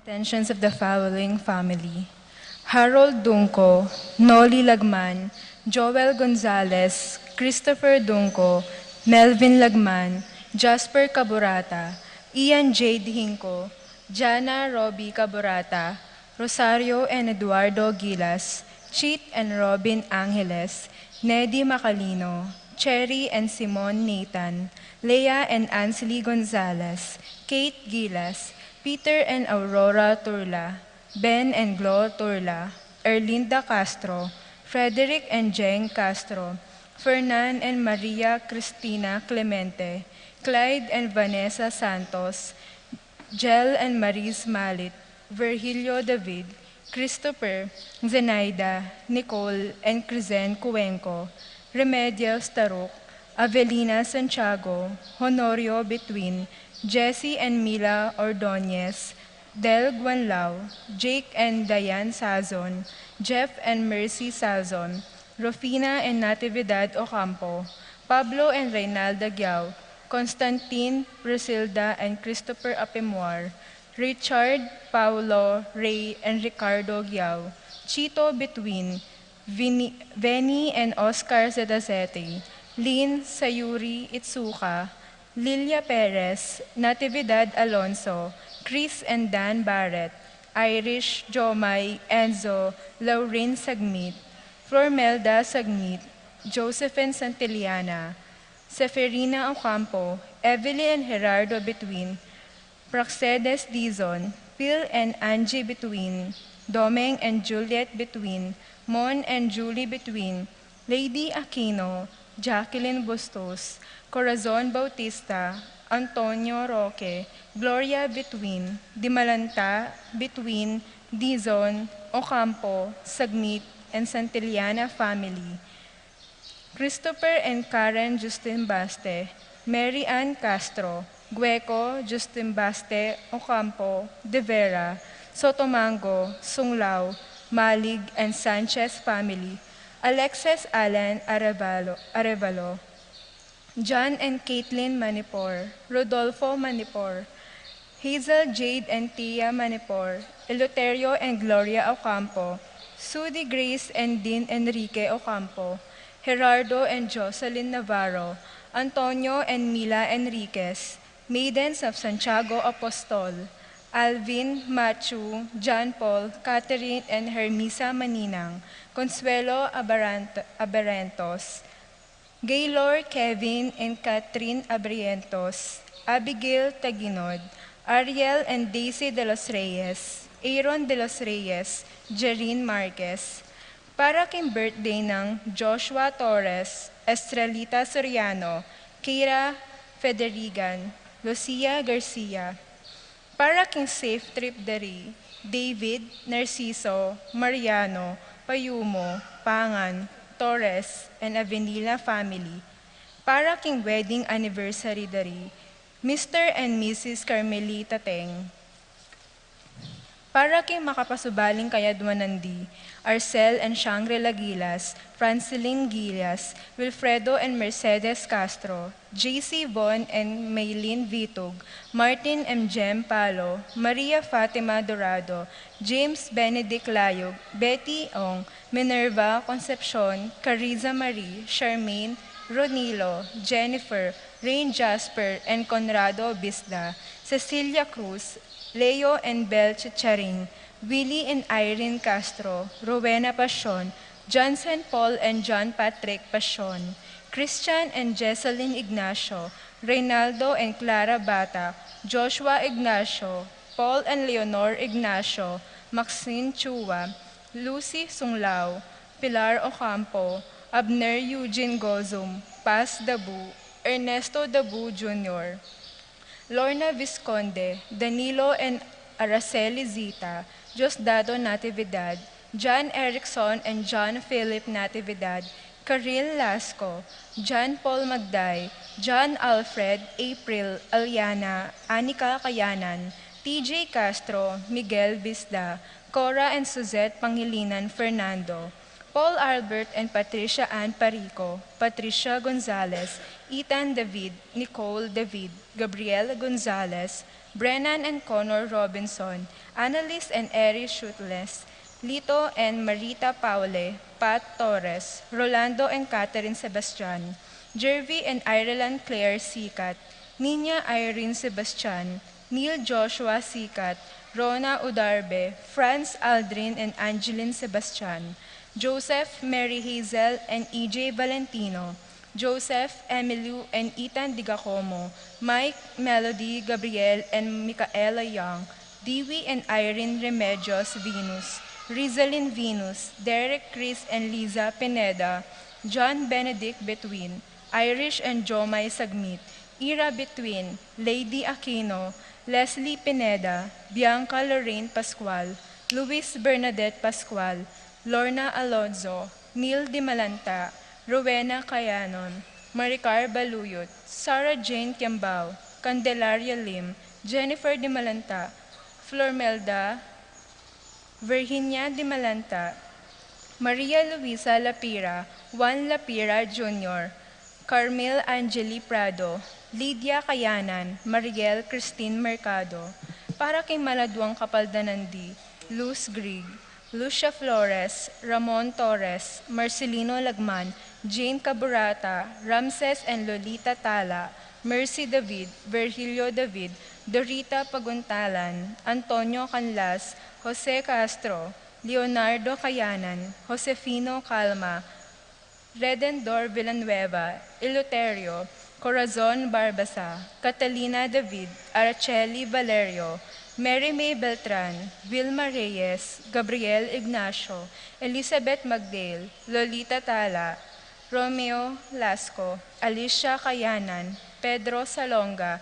Intentions of the following family: Harold Dunco, Noli Lagman, Joel Gonzalez, Christopher Dunco, Melvin Lagman, Jasper Caburata, Ian J. Hinco, Jana Robbie Caburata, Rosario and Eduardo Gilas, Cheat and Robin Angeles, Neddy Macalino, Cherry and Simon Nathan, Leah and Ansley Gonzalez, Kate Gilas, Peter and Aurora Turla, Ben and Glo Turla, Erlinda Castro, Frederick and Jeng Castro, Fernan and Maria Cristina Clemente, Clyde and Vanessa Santos, Jel and Maris Malit, Virgilio David, Christopher, Zenaida, Nicole, and Crizen Cuenco, Remedios Taruk, Avelina Santiago, Honorio Between, Jesse and Mila Ordonez, Del Guanlao, Jake and Diane Sazon, Jeff and Mercy Sazon, Rufina and Natividad Ocampo, Pablo and Reynalda Giao, Constantine, Brisilda, and Christopher Apemuar, Richard, Paulo, Ray, and Ricardo Giao, Chito Between, Venny and Oscar Zedazete, Lynn Sayuri Itsuka, Lilia Perez, Natividad Alonso, Chris and Dan Barrett, Irish, Jomay, Enzo, Lauren Sagmit, Flormelda Sagmit, Josephine Santillana, Seferina Ocampo, Evelyn and Gerardo Between, Praxedes Dizon, Phil and Angie Between, Domeng and Juliet Between, Mon and Julie Between, Lady Aquino, Jacqueline Bustos, Corazon Bautista, Antonio Roque, Gloria Between, Dimalanta Between, Dizon, Ocampo, Sagmit, and Santillana family, Christopher and Karen Justin Baste, Mary Ann Castro, Gueco, Justin Baste, Ocampo, De Vera, Sotomango, Sunglao, Malig, and Sanchez family, Alexis Alan Arevalo, John and Caitlin Manipor, Rodolfo Manipor, Hazel Jade and Tia Manipor, Eleuterio and Gloria Ocampo, Sudi Grace and Dean Enrique Ocampo, Gerardo and Jocelyn Navarro, Antonio and Mila Enriquez, Maidens of Santiago Apostol, Alvin, Machu, John Paul, Catherine, and Hermisa Maninang, Consuelo Abarentos, Gaylor, Kevin, and Catherine Abrientos, Abigail Taginod, Ariel and Daisy de los Reyes, Aaron de los Reyes, Jerine Marquez, para king birthday ng Joshua Torres, Estrelita Soriano, Kira Federigan, Lucia Garcia, para king safe trip diri, David, Narciso, Mariano, Payumo, Pangan, Torres, and Avenila family, para king wedding anniversary dari, Mr. and Mrs. Carmelita Teng, para king makapasubaling kayadwanandi, Arcel and Shangri-La Gilas, Franciline Gilas, Wilfredo and Mercedes Castro, JC Von and Maylin Vitug, Martin M. Jem Palo, Maria Fatima Dorado, James Benedict Layog, Betty Ong, Minerva Concepcion, Cariza Marie, Charmaine, Ronilo, Jennifer, Rain Jasper, and Conrado Bisda, Cecilia Cruz, Leo and Bel Chicharing, Willie and Irene Castro, Rowena Pasion, Johnson Paul and John Patrick Pasion, Christian and Jesseline Ignacio, Reynaldo and Clara Bata, Joshua Ignacio, Paul and Leonor Ignacio, Maxine Chua, Lucy Sunglao, Pilar Ocampo, Abner Eugene Gozum, Paz Dabu, Ernesto Dabu Jr., Lorna Visconde, Danilo and Araceli Zita, Diosdado Natividad, John Erickson and John Philip Natividad, Karil Lasco, John Paul Magday, John Alfred, April, Aliana, Anika Kayanan, TJ Castro, Miguel Bisda, Cora and Suzette Pangilinan Fernando, Paul Albert and Patricia Ann Parico, Patricia Gonzalez, Ethan David, Nicole David, Gabriel Gonzalez, Brennan and Connor Robinson, Annalise and Eri Shutles, Lito and Marita Paule, Pat Torres, Rolando and Catherine Sebastian, Jervy and Ireland Claire Sikat, Nina Irene Sebastian, Neil Joshua Sikat, Rona Udarbe, Franz Aldrin and Angeline Sebastian, Joseph, Mary Hazel and EJ Valentino, Joseph, Emilio and Ethan Digacomo, Mike, Melody, Gabriel and Micaela Young, Dewey and Irene Remedios Venus, Rizalyn Venus, Derek Chris and Liza Pineda, John Benedict Between, Irish and Jomai Sagmit, Ira Between, Lady Aquino, Leslie Pineda, Bianca Lorraine Pascual, Luis Bernadette Pascual, Lorna Alonzo, Neil Dimalanta, Rowena Cayanon, Maricar Baluyot, Sarah Jane Kiambao, Candelaria Lim, Jennifer Dimalanta, Flormelda, Virginia Dimalanta, Maria Luisa Lapira, Juan Lapira Jr., Carmel Angeli Prado, Lydia Kayanan, Mariel Christine Mercado, para kay Maladuang Kapaldanandi, Luz Grig, Lucia Flores, Ramon Torres, Marcelino Lagman, Jane Caburata, Ramses and Lolita Tala, Mercy David, Virgilio David, Dorita Paguntalan, Antonio Canlas, Jose Castro, Leonardo Cayanan, Josefino Calma, Redendor Villanueva, Eleuterio, Corazon Barbasa, Catalina David, Araceli Valerio, Mary May Beltran, Vilma Reyes, Gabriel Ignacio, Elizabeth Magdale, Lolita Tala, Romeo Lasco, Alicia Cayanan, Pedro Salonga,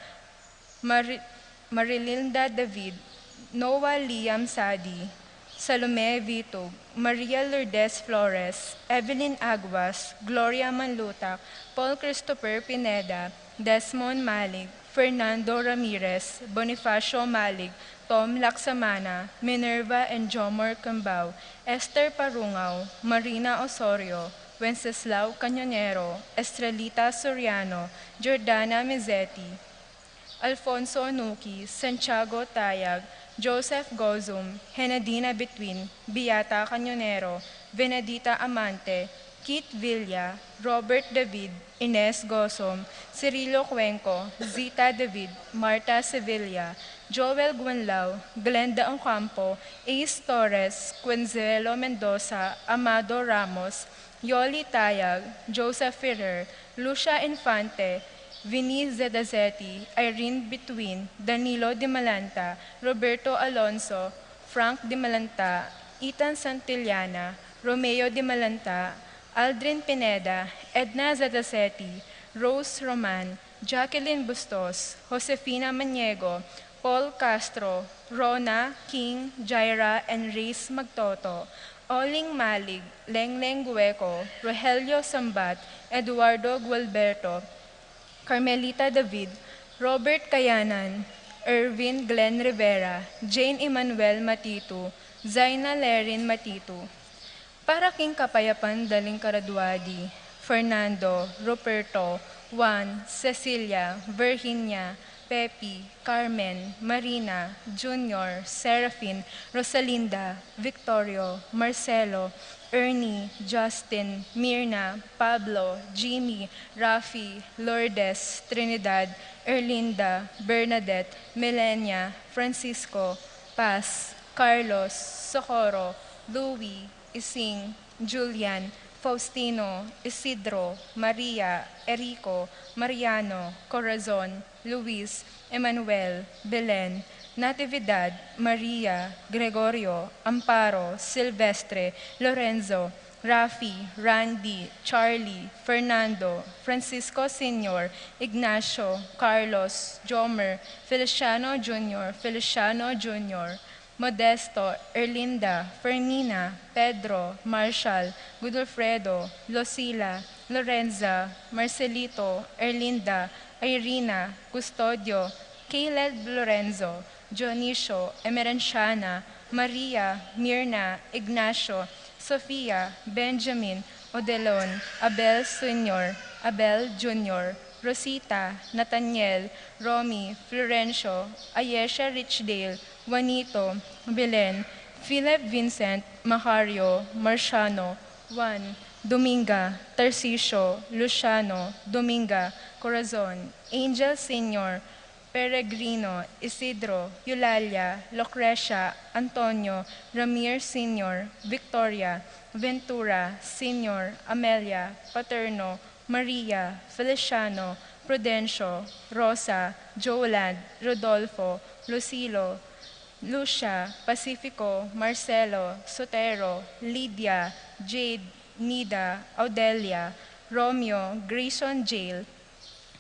Marilinda David, Noah Liam Sadi, Salome Vitug, Maria Lourdes Flores, Evelyn Aguas, Gloria Manlutak, Paul Christopher Pineda, Desmond Malig, Fernando Ramirez, Bonifacio Malig, Tom Laksamana, Minerva and Jomar Cambao, Esther Parungaw, Marina Osorio, Wenceslao Cañonero, Estrelita Soriano, Jordana Mizzetti, Alfonso Nuki, Santiago Tayag, Joseph Gozum, Henadina Between, Beata Cañonero, Benedita Amante, Kit Villa, Robert David, Ines Gozum, Cirilo Cuenco, Zita David, Marta Sevilla, Joel Guanlao, Glenda Ocampo, Ace Torres, Quenzuelo Mendoza, Amado Ramos, Yoli Tayag, Joseph Ferrer, Lucia Infante, Vinny Zedazetti, Irene Between, Danilo de Malanta, Roberto Alonso, Frank de Malanta, Ethan Santillana, Romeo de Malanta, Aldrin Pineda, Edna Zedazetti, Rose Roman, Jacqueline Bustos, Josefina Maniego, Paul Castro, Rona, King, Jaira, and Reis Magtoto, Oling Malig, Lengleng Gueco, Rogelio Sambat, Eduardo Gualberto, Carmelita David, Robert Kayanan, Erwin Glenn Rivera, Jane Emmanuel Matitu, Zaina Lerin Matitu. Para king kapayapan daling karaduadi, Fernando, Ruperto, Juan, Cecilia, Virginia, Pepi, Carmen, Marina, Junior, Serafin, Rosalinda, Victorio, Marcelo, Ernie, Justin, Mirna, Pablo, Jimmy, Rafi, Lourdes, Trinidad, Erlinda, Bernadette, Melenia, Francisco, Paz, Carlos, Socorro, Louie, Ising, Julian, Faustino, Isidro, Maria, Erico, Mariano, Corazon, Luis, Emmanuel, Belen, Natividad, Maria, Gregorio, Amparo, Silvestre, Lorenzo, Rafi, Randy, Charlie, Fernando, Francisco Sr., Ignacio, Carlos, Jomer, Feliciano Jr., Feliciano Jr., Modesto, Erlinda, Fernina, Pedro, Marshall, Godofredo, Lucila, Lorenza, Marcelito, Erlinda, Irina, Custodio, Caleb Lorenzo, Dionisio, Emerenciana, Maria, Mirna, Ignacio, Sofia, Benjamin, Odelon, Abel Sr., Abel Jr., Rosita, Nathaniel, Romy, Florencio, Ayesha Richdale, Juanito, Belen, Philip Vincent, Macario, Marciano, Juan, Dominga, Tarcisio, Luciano, Dominga, Corazon, Angel Sr., Peregrino, Isidro, Eulalia, Lucrecia, Antonio, Ramir Sr., Victoria, Ventura, Sr., Amelia, Paterno, Maria, Feliciano, Prudencio, Rosa, Joland, Rodolfo, Lucilo, Lucia, Pacifico, Marcelo, Sotero, Lydia, Jade, Nida, Audelia, Romeo, Grayson Jail,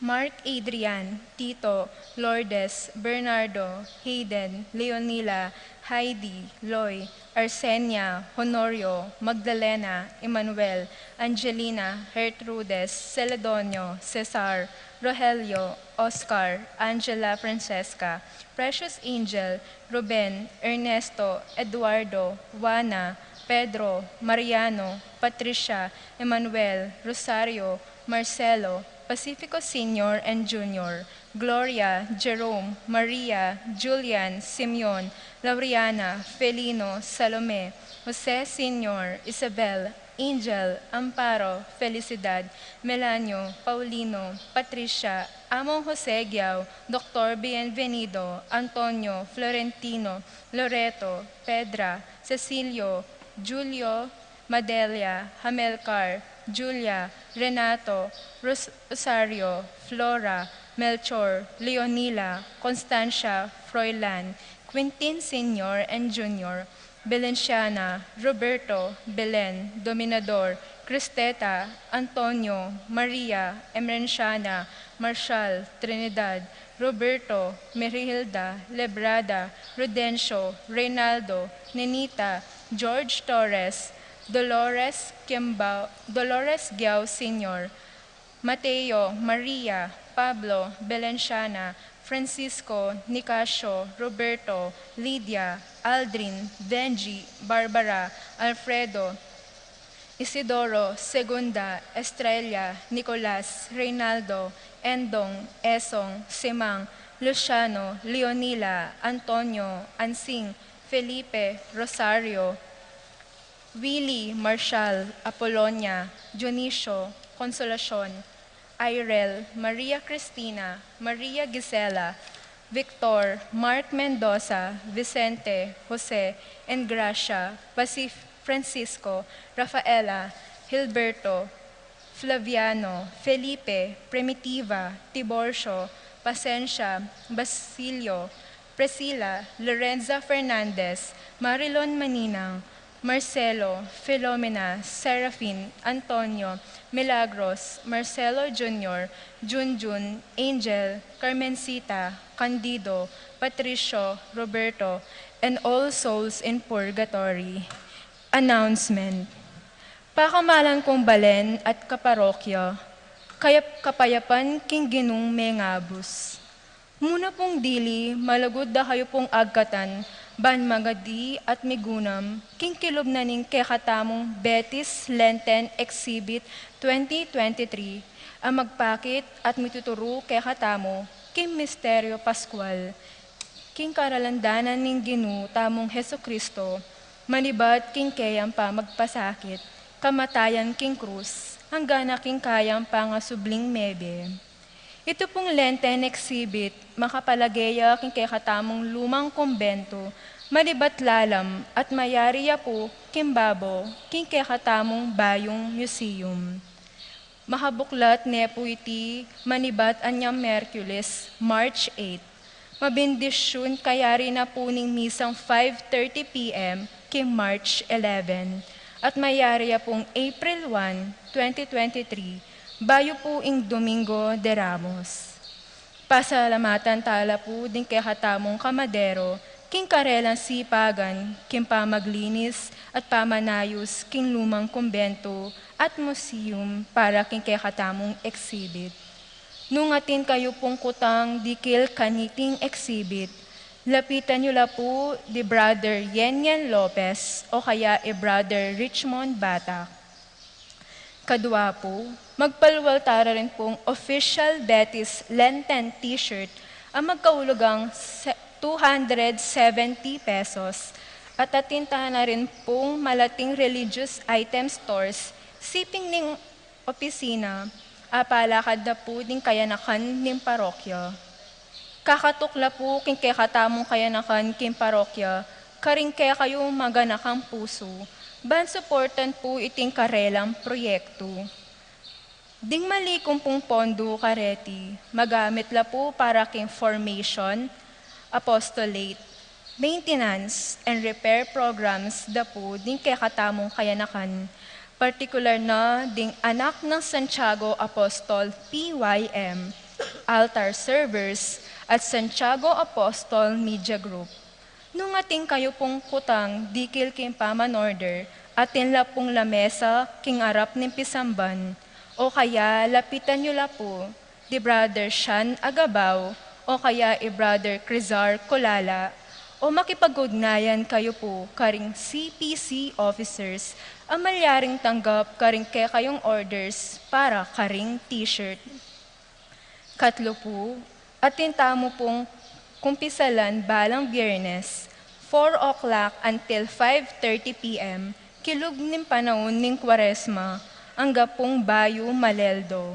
Mark Adrian, Tito, Lourdes, Bernardo, Hayden, Leonila, Heidi, Loy, Arsenia, Honorio, Magdalena, Emmanuel, Angelina, Gertrudes, Celedonio, Cesar, Rogelio, Oscar, Angela Francesca, Precious Angel, Ruben, Ernesto, Eduardo, Juana, Pedro, Mariano, Patricia, Emmanuel, Rosario, Marcelo, Pacifico Sr. and Jr., Gloria, Jerome, Maria, Julian, Simeon, Lauriana, Felino, Salome, Jose Sr., Isabel, Angel, Amparo, Felicidad, Melanio, Paulino, Patricia, Among Jose Giao, Dr. Bienvenido, Antonio, Florentino, Loreto, Pedra, Cecilio, Julio, Madelia, Hamelcar, Julia, Renato, Rosario, Flora, Melchor, Leonila, Constancia, Froilan, Quintin Sr. and Jr., Belenciana, Roberto, Belen, Dominador, Cristeta, Antonio, Maria, Emerenciana, Marshall, Trinidad, Roberto, Merihilda, Lebrada, Rudencio, Reynaldo, Nenita, George Torres, Dolores Giao Sr., Mateo, Maria, Pablo, Belenciana, Francisco, Nicasio, Roberto, Lydia, Aldrin, Benji, Barbara, Alfredo, Isidoro, Segunda, Estrella, Nicolas, Reynaldo, Endong, Esong, Simang, Luciano, Leonila, Antonio, Ansing, Felipe, Rosario, Willie, Marshall, Apolonia, Dionisio, Consolacion, Irel, Maria Cristina, Maria Gisela, Victor, Mark Mendoza, Vicente, Jose, and Gracia, Francisco, Rafaela, Hilberto, Flaviano, Felipe, Primitiva, Tiborcio, Pasencia, Basilio, Priscilla, Lorenza Fernandez, Marilon Maninang, Marcelo, Filomena, Serafin, Antonio, Milagros, Marcelo Jr., Junjun, Angel, Carmencita, Candido, Patricio, Roberto, and all souls in purgatory. Announcement. Pakamalan kong balen at kaparokya, kapayapan king ginung mengabus. Muna pong dili, malagod da kayo pong agkatan, ban magadi at migunam, king kilob na ning kekatamong Betis Lenten Exhibit 2023, ang magpakit at mituturo kekatamo, king Misteryo Pascual, king karalandanan ning ginu tamong Heso Kristo, manibat king kayang pa magpasakit, kamatayan king krus, hanggang na king kayang pangasubling mebe. Ito pong Lenten Exhibit, makapalageya king kekatamong lumang kumbento, malibat lalam at mayariya po kimbabo king kekatamong bayong museum. Mahabuklat nepo iti manibat anyang Merkulis, March 8. Mabindisyon kayari na po ning misang 5:30 p.m. king March 11. At mayariya pong April 1, 2023, bayo po ing Domingo de Ramos. Pasalamatan tala po din kay katamong kamadero, king karelang sipagan, king pamaglinis at pamanayos, king lumang kumbento at museum para king kay katamong exhibit. Nungatin kayo pong kutang dikil kaniting exhibit, Lapitan niyo la po di Brother Yenyan Lopez o kaya Brother Richmond Batak. Kadwa po, magpalwaltara rin pong official Betis Lenten t-shirt ang magkaulugang 270 pesos at atintahan na rin pong malating religious item stores siping ning opisina apalakad na po din kayanakan ning parokya. Kakatukla po king kaya katamong kayanakan king parokya, karing kaya kayo maganakang puso, ban supportan po iting karelang proyekto. Ding mali kung pong pondo kareti, magamit la po para king formation, apostolate, maintenance, and repair programs da po ding kaya katamong kayanakan, partikular na ding anak ng Santiago Apostol PYM, altar servers, at Santiago Apostol Media Group. Nung ating kayo pong kutang, dikil king paman order, atin la pong lamesa king arap ng pisamban, o kaya lapitan nyo la po, di Brother Sean Agabaw, o kaya Brother Crizar Colala, o makipag-ugnayan kayo po karing CPC officers, ang malyaring tanggap karing kaya kayong orders para karing t-shirt. Katlo po, atin tamo pong kumpisalan balang Biyernes, 4 o'clock until 5:30 p.m., kilog ning panahon ning Kwaresma, ang gapong bayo maleldo.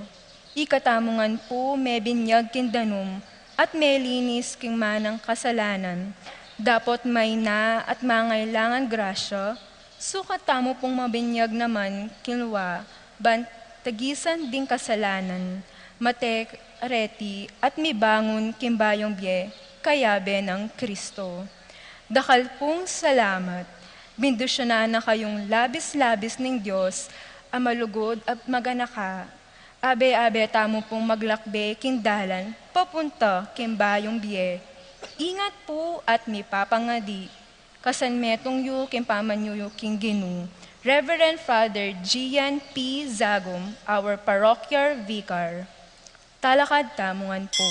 Ikatamungan po may binyag kindanum, at may linis king manang kasalanan. Dapat may na at mangailangan grasya, sukat tamo pong mabinyag naman kinwa, bantagisan ding kasalanan, matek, reti, at mibangon kimbayong bye, kayabe ng Kristo. Dakal pong salamat, bindusyonan na kayong labis-labis ng Diyos, ang malugod at maganaka. Abe-abe tamo pong maglakbe kindalan, papunta kimbayong bye. Ingat po at mipapangadi. Kasanmetong yu kimpamanyo king ginu. Reverend Father Gian P. Zagum, our parochial vicar. Talakad tamungan po.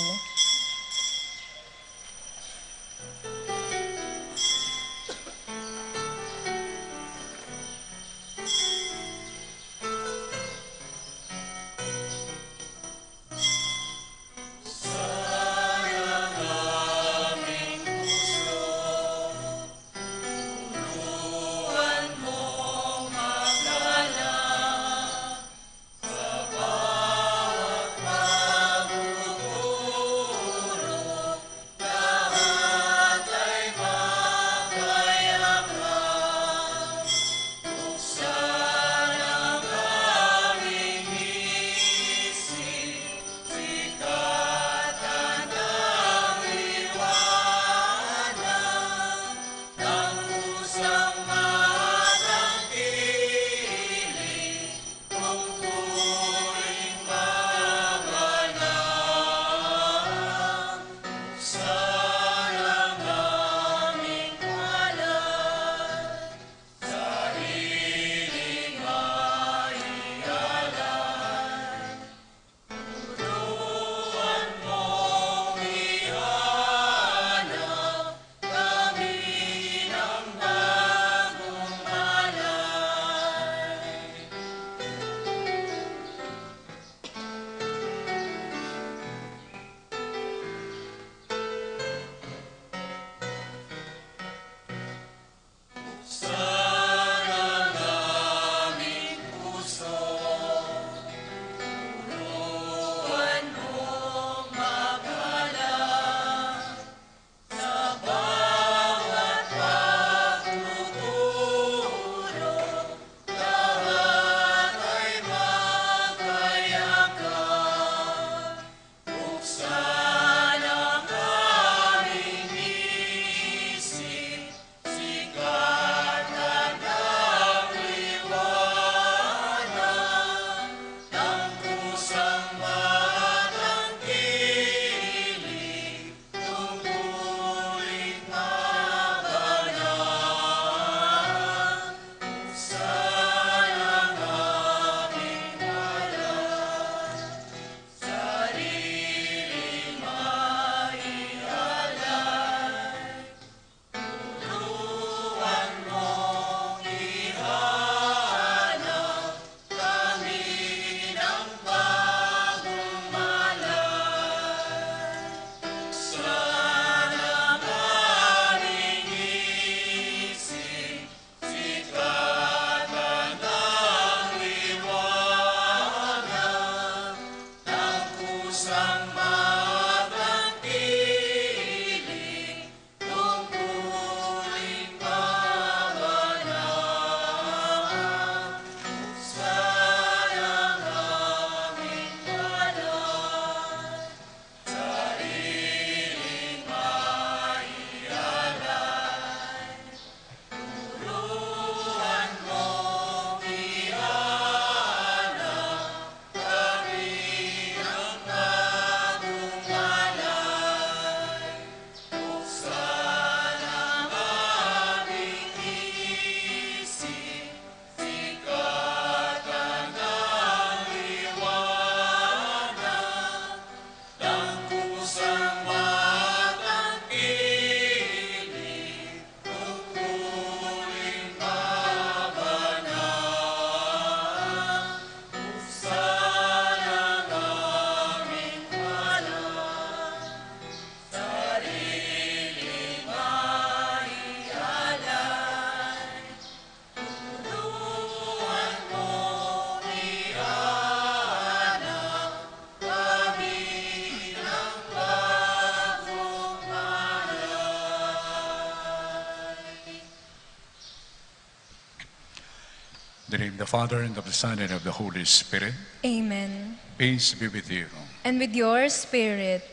In the name of the Father, and of the Son, and of the Holy Spirit. Amen. Peace be with you. And with your spirit.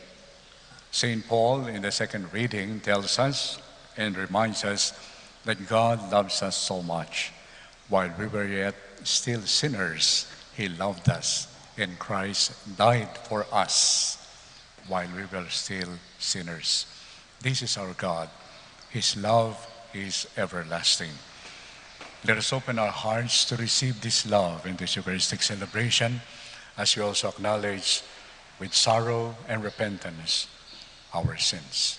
St. Paul, in the second reading, tells us and reminds us that God loves us so much. While we were yet still sinners, He loved us, and Christ died for us while we were still sinners. This is our God. His love is everlasting. Let us open our hearts to receive this love in this Eucharistic celebration, as we also acknowledge with sorrow and repentance our sins.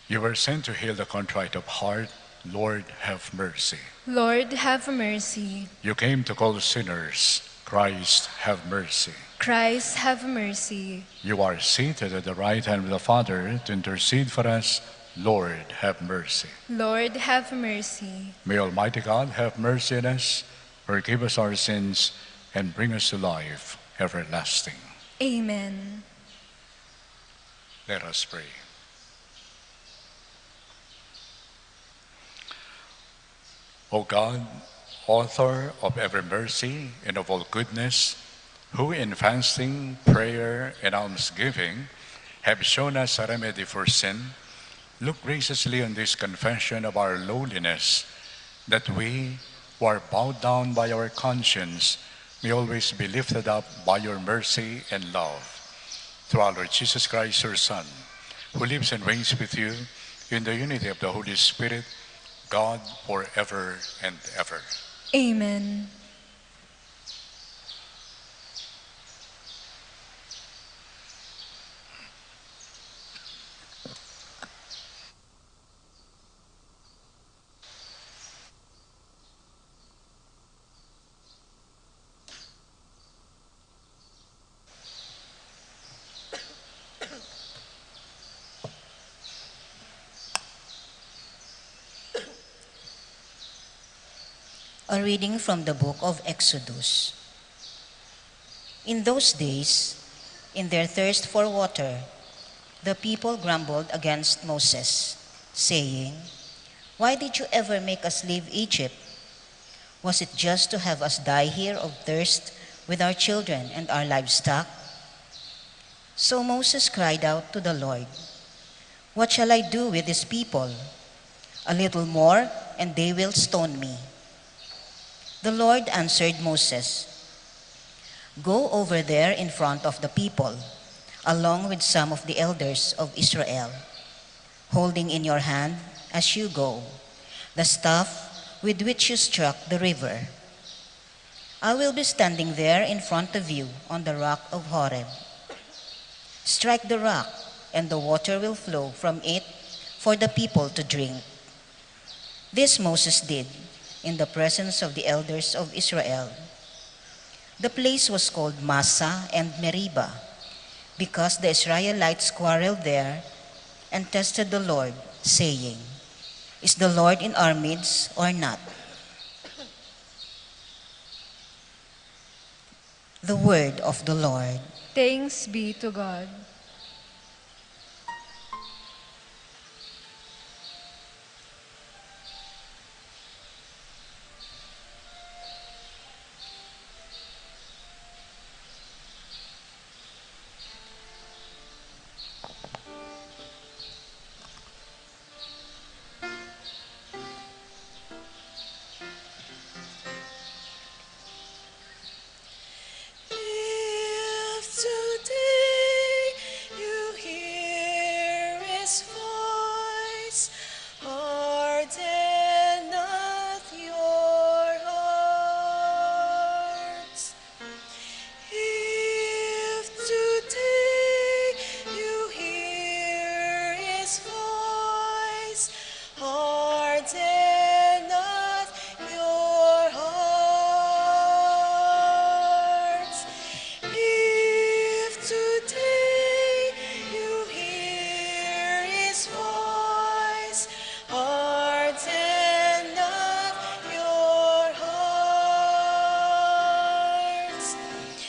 You were sent to heal the contrite of heart. Lord, have mercy. Lord, have mercy. You came to call sinners. Christ, have mercy. Christ, have mercy. You are seated at the right hand of the Father to intercede for us. Lord, have mercy. Lord, have mercy. May Almighty God have mercy on us, forgive us our sins, and bring us to life everlasting. Amen. Let us pray. O God, author of every mercy and of all goodness, who in fasting, prayer, and almsgiving have shown us a remedy for sin, look graciously on this confession of our lowliness, that we, who are bowed down by our conscience, may always be lifted up by your mercy and love. Through our Lord Jesus Christ, your Son, who lives and reigns with you in the unity of the Holy Spirit, God, forever and ever. Amen. A reading from the book of Exodus. In those days, in their thirst for water, the people grumbled against Moses, saying, "Why did you ever make us leave Egypt? Was it just to have us die here of thirst with our children and our livestock?" So Moses cried out to the Lord, "What shall I do with this people? A little more, and they will stone me." The Lord answered Moses, "Go over there in front of the people, along with some of the elders of Israel, holding in your hand as you go the staff with which you struck the river. I will be standing there in front of you on the rock of Horeb. Strike the rock, and the water will flow from it for the people to drink." This Moses did in the presence of the elders of Israel. The place was called Massah and Meribah, because the Israelites quarreled there and tested the Lord, saying, Is the Lord in our midst or not? The word of the Lord. Thanks be to God. If today you hear His voice, harden not your hearts. If today you hear His voice, harden not your hearts. If today you hear His voice, harden not your hearts.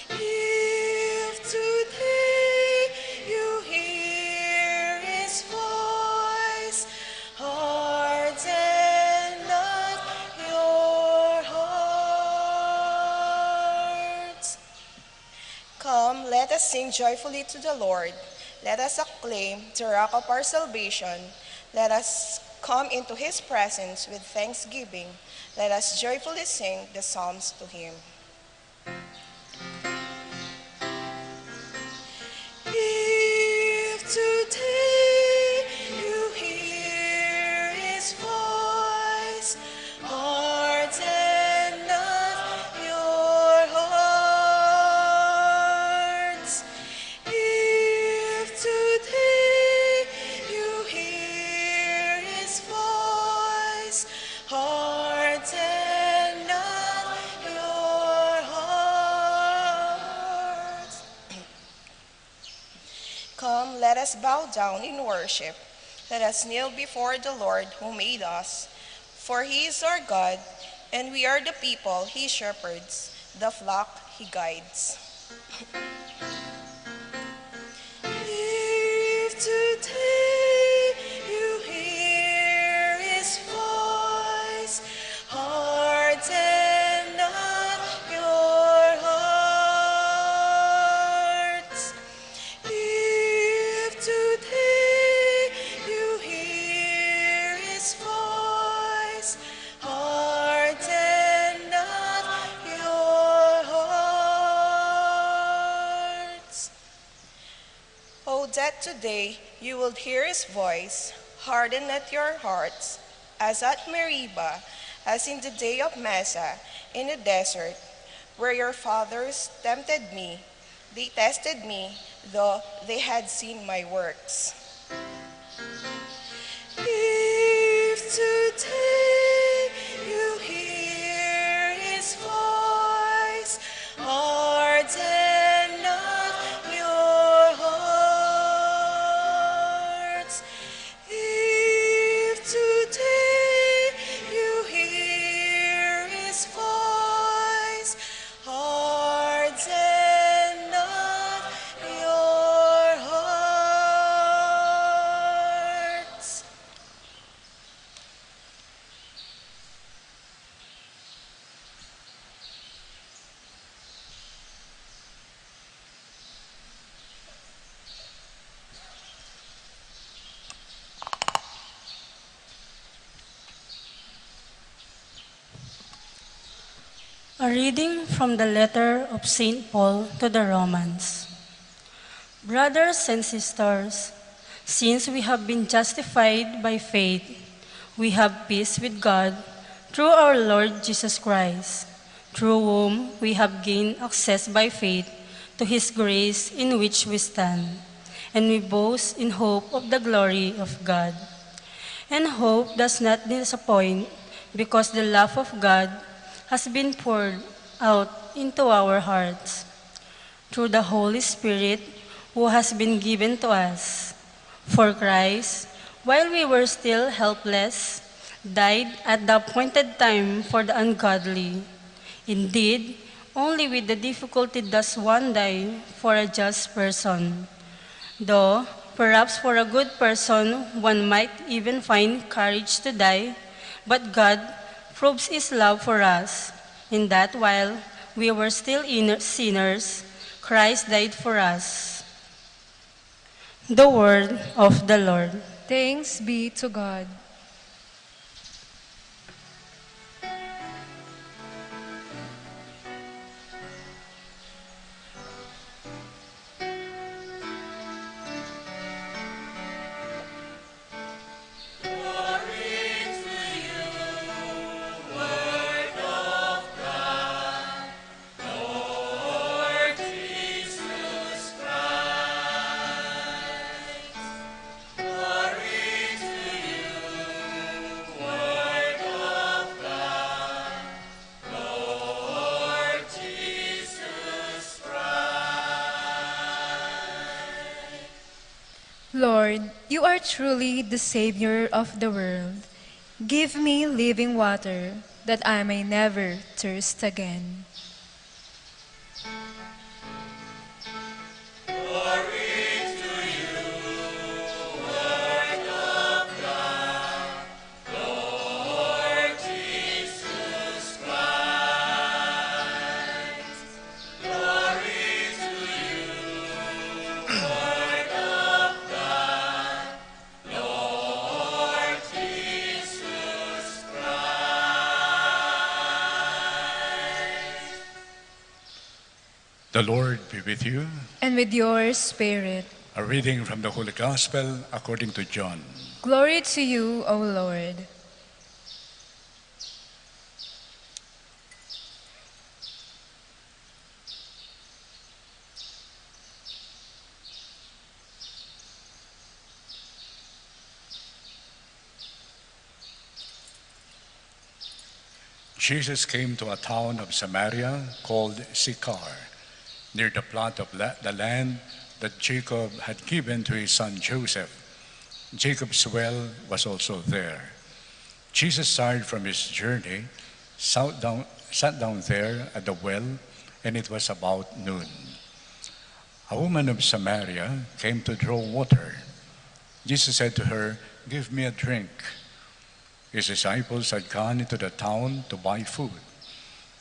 If today you hear His voice, harden not your hearts. Come, let us sing joyfully to the Lord. Let us acclaim the rock of our salvation. Let us come into His presence with thanksgiving. Let us joyfully sing the psalms to Him. If today you hear His voice, harden not your hearts. If today you hear His voice, harden not your hearts. Come, let us bow down in worship. Let us kneel before the Lord who made us. For He is our God, and we are the people He shepherds, the flock He guides. If today you hear His voice, harden not your hearts. If today you hear His voice, harden not your hearts. Oh, that today you will hear His voice, harden not your hearts, as at Meribah, as in the day of Massah, in the desert, where your fathers tempted me. They tested me, though they had seen my works. If today you hear His voice, harden not your hearts. If today you hear His voice, harden not your hearts. A reading from the letter of St. Paul to the Romans. Brothers and sisters, since we have been justified by faith, we have peace with God through our Lord Jesus Christ, through whom we have gained access by faith to His grace in which we stand, and we boast in hope of the glory of God. And hope does not disappoint, because the love of God has been poured out into our hearts through the Holy Spirit who has been given to us. For Christ, while we were still helpless, died at the appointed time for the ungodly. Indeed, only with the difficulty does one die for a just person. Though, perhaps for a good person, one might even find courage to die, but God proves His love for us, in that while we were still sinners, Christ died for us. The word of the Lord. Thanks be to God. Lord, you are truly the Savior of the world. Give me living water that I may never thirst again. The Lord be with you. And with your spirit. A reading from the Holy Gospel according to John. Glory to you, O Lord. Jesus came to a town of Samaria called Sychar, near the plot of the land that Jacob had given to his son Joseph. Jacob's well was also there. Jesus, tired from his journey, sat down there at the well, and it was about noon. A woman of Samaria came to draw water. Jesus said to her, "Give me a drink." His disciples had gone into the town to buy food.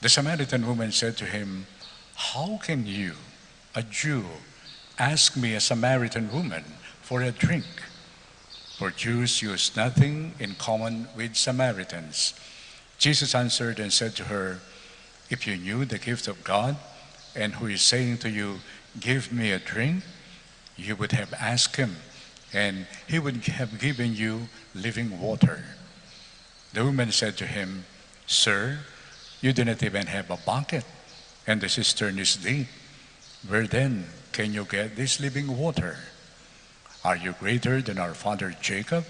The Samaritan woman said to him, "How can you, a Jew, ask me, a Samaritan woman, for a drink?" For Jews use nothing in common with Samaritans. Jesus answered and said to her, "If you knew the gift of God and who is saying to you, 'Give me a drink,' you would have asked him, and he would have given you living water." The woman said to him, "Sir, you do not even have a bucket, and the cistern is deep. Where then can you get this living water? Are you greater than our father Jacob,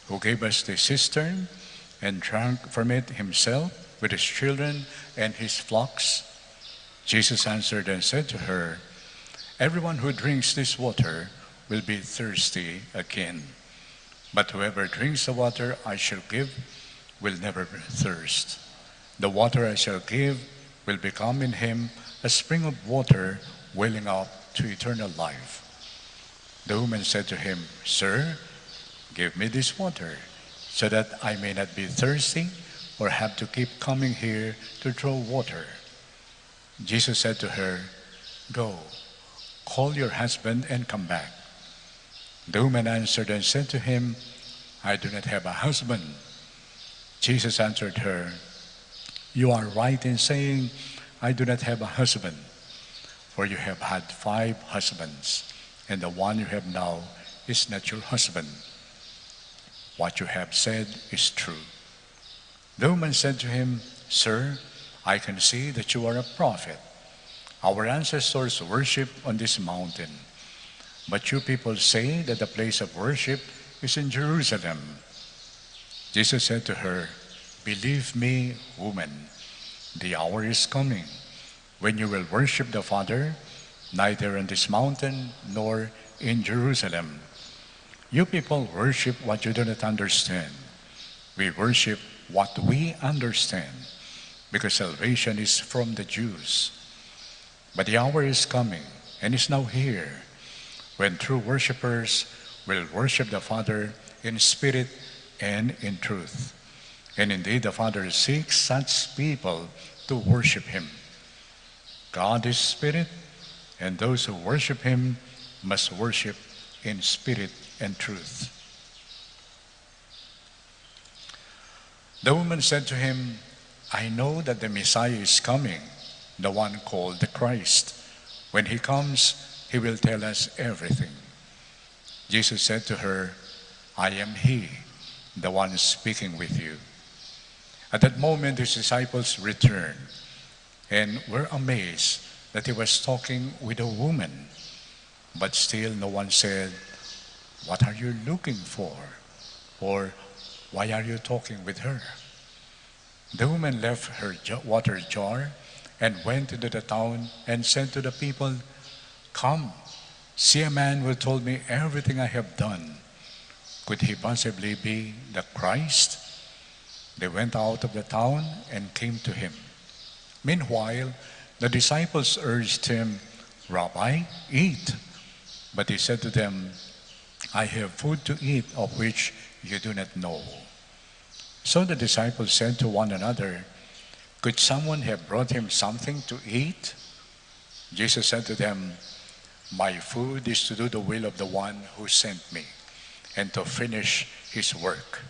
who gave us the cistern and drank from it himself with his children and his flocks?" Jesus answered and said to her, "Everyone who drinks this water will be thirsty again. But whoever drinks the water I shall give will never thirst. The water I shall give will become in him a spring of water welling up to eternal life." The woman said to him, "Sir, give me this water, so that I may not be thirsty or have to keep coming here to draw water." Jesus said to her, "Go, call your husband and come back." The woman answered and said to him, "I do not have a husband." Jesus answered her, "You are right in saying, 'I do not have a husband,' for you have had 5 husbands, and the one you have now is not your husband. What you have said is true." The woman said to him, "Sir, I can see that you are a prophet. Our ancestors worship on this mountain, but you people say that the place of worship is in Jerusalem." Jesus said to her, "Believe me, woman, the hour is coming when you will worship the Father, neither on this mountain nor in Jerusalem. You people worship what you do not understand. We worship what we understand because salvation is from the Jews. But the hour is coming and is now here when true worshipers will worship the Father in spirit and in truth. And indeed, the Father seeks such people to worship Him. God is spirit, and those who worship Him must worship in spirit and truth. The woman said to him, I know that the Messiah is coming, the one called the Christ. When He comes, He will tell us everything. Jesus said to her, I am He, the one speaking with you. At that moment, His disciples returned and were amazed that He was talking with a woman. But still no one said, what are you looking for? Or why are you talking with her? The woman left her water jar and went into the town and said to the people, come, see a man who told me everything I have done. Could he possibly be the Christ? They went out of the town and came to him. Meanwhile, the disciples urged him, Rabbi, eat. But he said to them, I have food to eat of which you do not know. So the disciples said to one another, could someone have brought him something to eat? Jesus said to them, my food is to do the will of the one who sent me and to finish his work.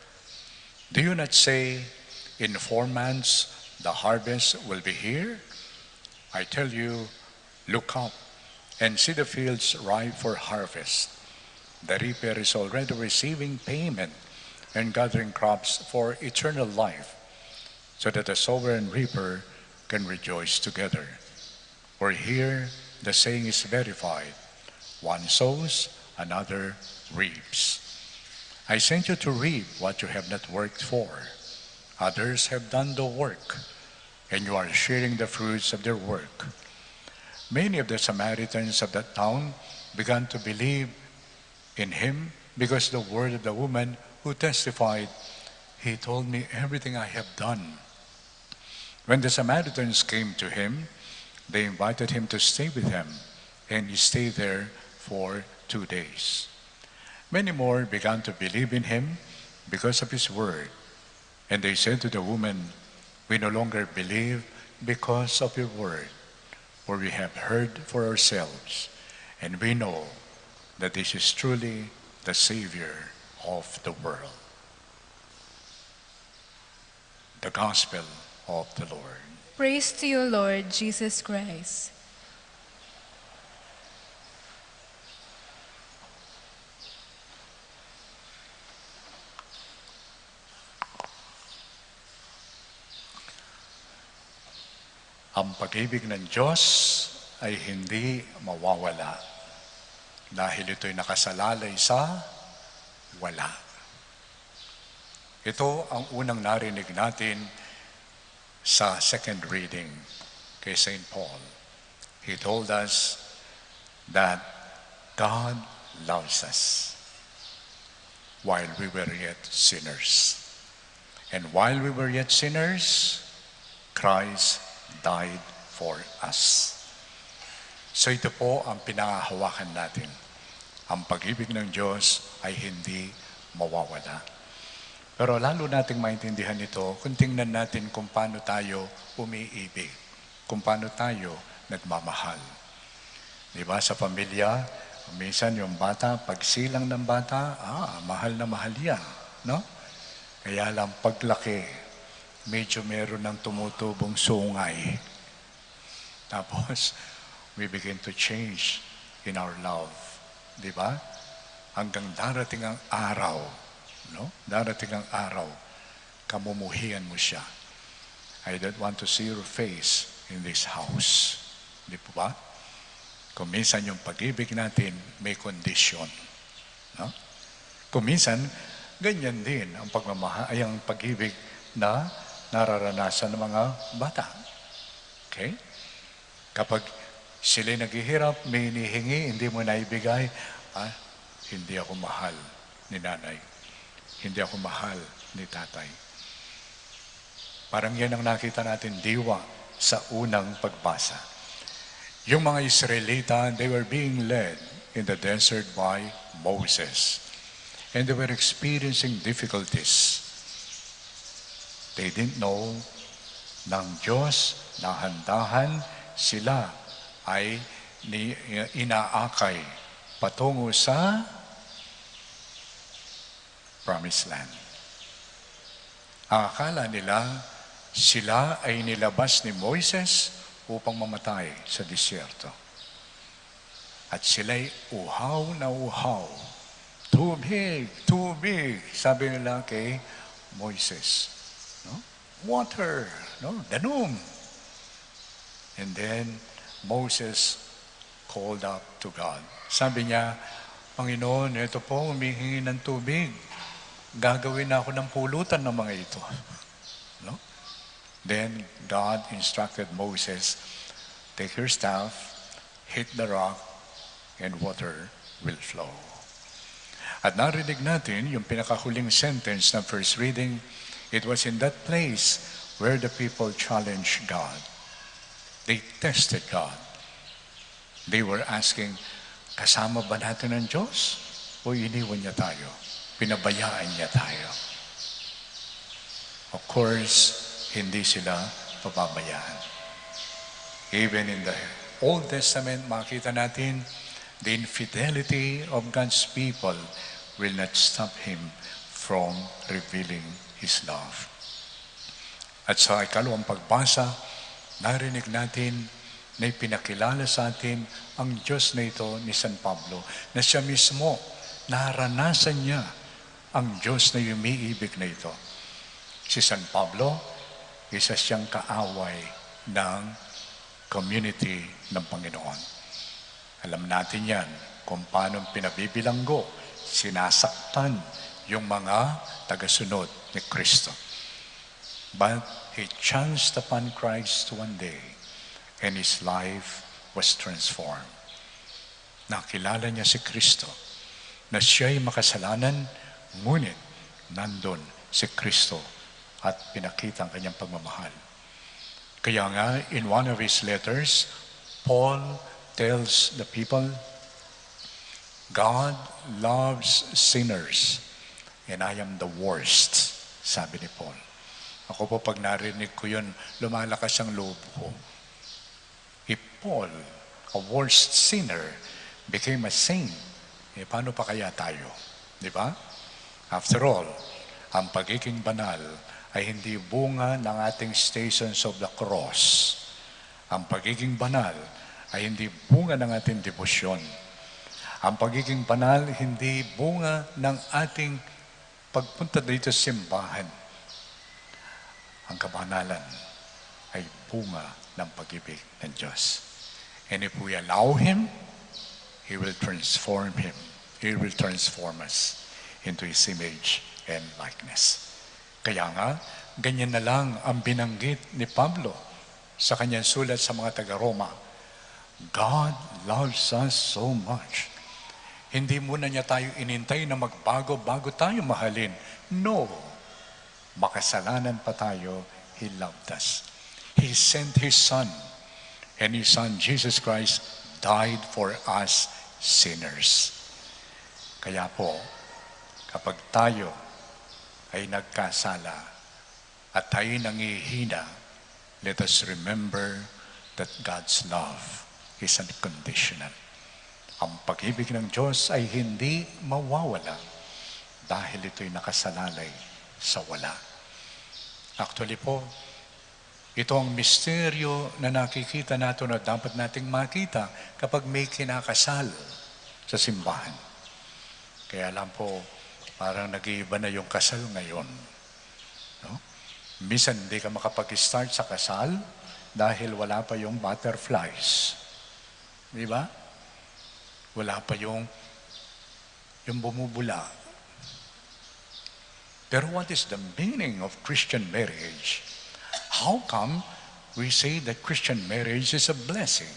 Do you not say, in 4 months the harvest will be here? I tell you, look up and see the fields ripe for harvest. The reaper is already receiving payment and gathering crops for eternal life, so that the sower and reaper can rejoice together. For here the saying is verified, one sows, another reaps. I sent you to reap what you have not worked for. Others have done the work, and you are sharing the fruits of their work. Many of the Samaritans of that town began to believe in him because the word of the woman who testified, he told me everything I have done. When the Samaritans came to him, they invited him to stay with them, and he stayed there for 2 days. Many more began to believe in him because of his word. And they said to the woman, we no longer believe because of your word, for we have heard for ourselves, and we know that this is truly the Savior of the world. The Gospel of the Lord. Praise to you, Lord Jesus Christ. Ang pag-ibig ng Diyos ay hindi mawawala dahil ito'y nakasalalay sa wala. Ito ang unang narinig natin sa second reading kay St. Paul. He told us that God loves us while we were yet sinners. And while we were yet sinners, Christ died for us. So ito po ang pinahawakan natin. Ang pag-ibig ng Diyos ay hindi mawawala. Pero lalo nating maintindihan ito kung tingnan natin kung paano tayo umiibig, kung paano tayo nagmamahal. Diba sa pamilya, minsan yung bata, pag silang ng bata, mahal na mahal yan. No? Kaya lang paglaki, medyo meron ng tumutubong sungay. Tapos, we begin to change in our love. Di ba? Hanggang darating ang araw, no? Darating ang araw, kamumuhian mo siya. I don't want to see your face in this house. Di po ba? Kung minsan yung pag-ibig natin may condition. No? Kung minsan, ganyan din ang pagmamahal, ay ang pag-ibig na nararanasan ng mga bata. Okay? Kapag sila naghihirap, may hinihingi, hindi mo naibigay, hindi ako mahal ni nanay. Hindi ako mahal ni tatay. Parang yan ang nakita natin diwa sa unang pagbasa. Yung mga Israelita, they were being led in the desert by Moses. And they were experiencing difficulties. They didn't know ng Diyos na handahan sila ay inaakay patungo sa Promised Land. Ang akala nila, sila ay nilabas ni Moises upang mamatay sa disyerto. At sila'y uhaw na uhaw. Tubig, tubig, sabi nila kay Moises. No? Water, no? Danom. And then Moses called up to God. Sabi niya, Panginoon, ito po, humihingi ng tubig. Gagawin na ako ng pulutan ng mga ito. No? Then God instructed Moses, take your staff, hit the rock, and water will flow. At narinig natin yung pinakahuling sentence ng first reading, it was in that place where the people challenged God. They tested God. They were asking, kasama ba natin ang Diyos? O iniwan niya tayo? Pinabayaan niya tayo? Of course, hindi sila pababayaan. Even in the Old Testament, makita natin, the infidelity of God's people will not stop Him from revealing His love. At sa ikalawang pagbasa, narinig natin na ipinakilala sa atin ang Diyos na ito ni San Pablo, na siya mismo, naranasan niya ang Diyos na umiibig na ito. Si San Pablo, isa siyang kaaway ng community ng Panginoon. Alam natin yan kung paano pinabibilanggo, sinasaktan yung mga tagasunod ni Kristo. But he chanced upon Christ one day and his life was transformed. Nakilala niya si Kristo na siya'y makasalanan, ngunit nandun si Kristo at pinakita ang kanyang pagmamahal. Kaya nga, in one of his letters, Paul tells the people, God loves sinners and I am the worst, sabi ni Paul. Ako po pag narinig ko yun, lumalakas ang loob ko. If Paul, a worst sinner, became a saint, paano pa kaya tayo? Di ba? After all, ang pagiging banal ay hindi bunga ng ating Stations of the Cross. Ang pagiging banal ay hindi bunga ng ating debosyon. Ang pagiging banal hindi bunga ng ating pagpunta dito sa simbahan. Ang kabanalan ay bunga ng pag-ibig ng Diyos. And if we allow Him, He will transform Him. He will transform us into His image and likeness. Kaya nga, ganyan na lang ang binanggit ni Pablo sa kanyang sulat sa mga taga-Roma. God loves us so much. Hindi muna niya tayo inintay na magbago bago tayo mahalin. No. Makasalanan pa tayo, He loved us. He sent His Son. And His Son, Jesus Christ, died for us sinners. Kaya po, kapag tayo ay nagkasala at tayo nangihina, let us remember that God's love is unconditional. Ang pag-ibig ng Diyos ay hindi mawawala dahil ito'y nakasalalay sa wala. Actually po, ito ang misteryo na nakikita natin na dapat nating makita kapag may kinakasal sa simbahan. Kaya lang po, parang nag-iiba na yung kasal ngayon. No? Minsan hindi ka makapag-start sa kasal dahil wala pa yung butterflies. Di ba? Wala pa yung bumubula. Pero what is the meaning of Christian marriage? How come we say that Christian marriage is a blessing?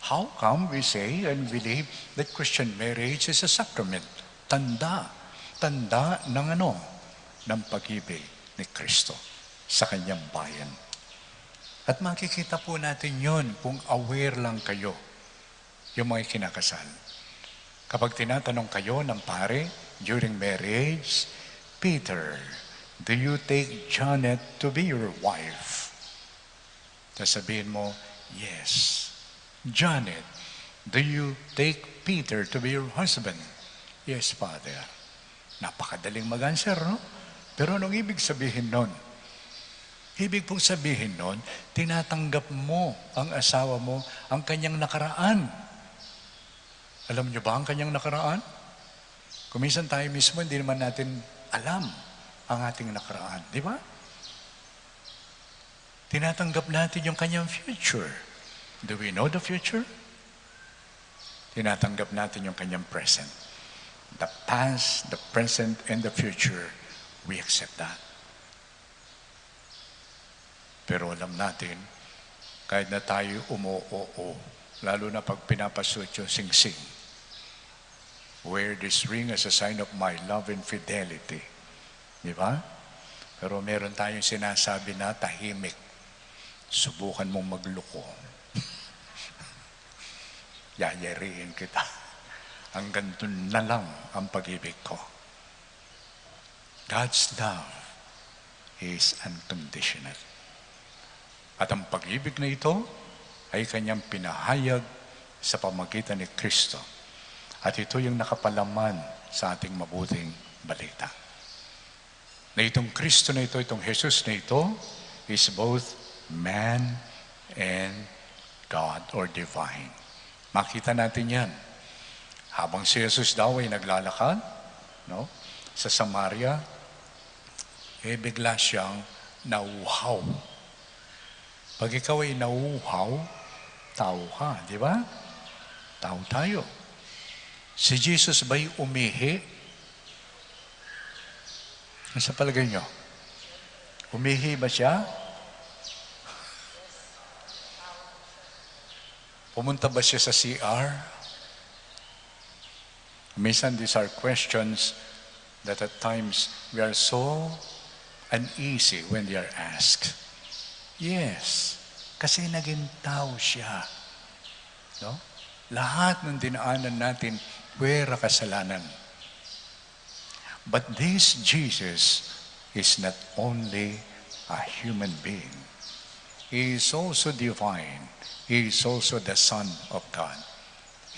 How come we say and believe that Christian marriage is a sacrament? Tanda ng ano? ng pag-ibig ni Kristo sa kanyang bayan. At makikita po natin yon kung aware lang kayo, yung mga kinakasal. Kapag tinatanong kayo ng pare during marriage, Peter, do you take Janet to be your wife? Sasabihin mo, yes. Janet, do you take Peter to be your husband? Yes, Father. Napakadaling mag-answer, no? Pero anong ibig sabihin nun? Ibig pong sabihin nun, tinatanggap mo ang asawa mo, ang kanyang nakaraan. Alam niyo ba ang kanyang nakaraan? Kung minsan tayo mismo, hindi naman natin alam ang ating nakaraan. Di ba? Tinatanggap natin yung kanyang future. Do we know the future? Tinatanggap natin yung kanyang present. The past, the present, and the future, we accept that. Pero alam natin, kahit na tayo umo-oo, lalo na pag pinapasuot yung sing-sing, wear this ring as a sign of my love and fidelity. Di ba? Pero meron tayong sinasabi na tahimik. Subukan mong magloko. Yayariin kita. Hanggang dun na lang ang pag-ibig ko. God's love is unconditional. At ang pag-ibig na ito ay kanyang pinahayag sa pamagitan ni Kristo. At ito yung nakapalaman sa ating mabuting balita. Na itong Kristo na ito, itong Jesus na ito, is both man and God or divine. Makita natin yan. Habang si Jesus daw ay naglalakad, no, sa Samaria, bigla siyang nauhaw. Pag ikaw ay nauhaw, tao ka, di ba? Tao tayo. Si Jesus ba'y umihi? Ano sa palagay nyo? Umihi ba siya? Pumunta ba siya sa CR? Minsan, these are questions that at times we are so uneasy when they are asked. Yes, kasi naging tao siya. No? Lahat ng dinaanan natin, puwera kasalanan. But this Jesus is not only a human being. He is also divine. He is also the Son of God.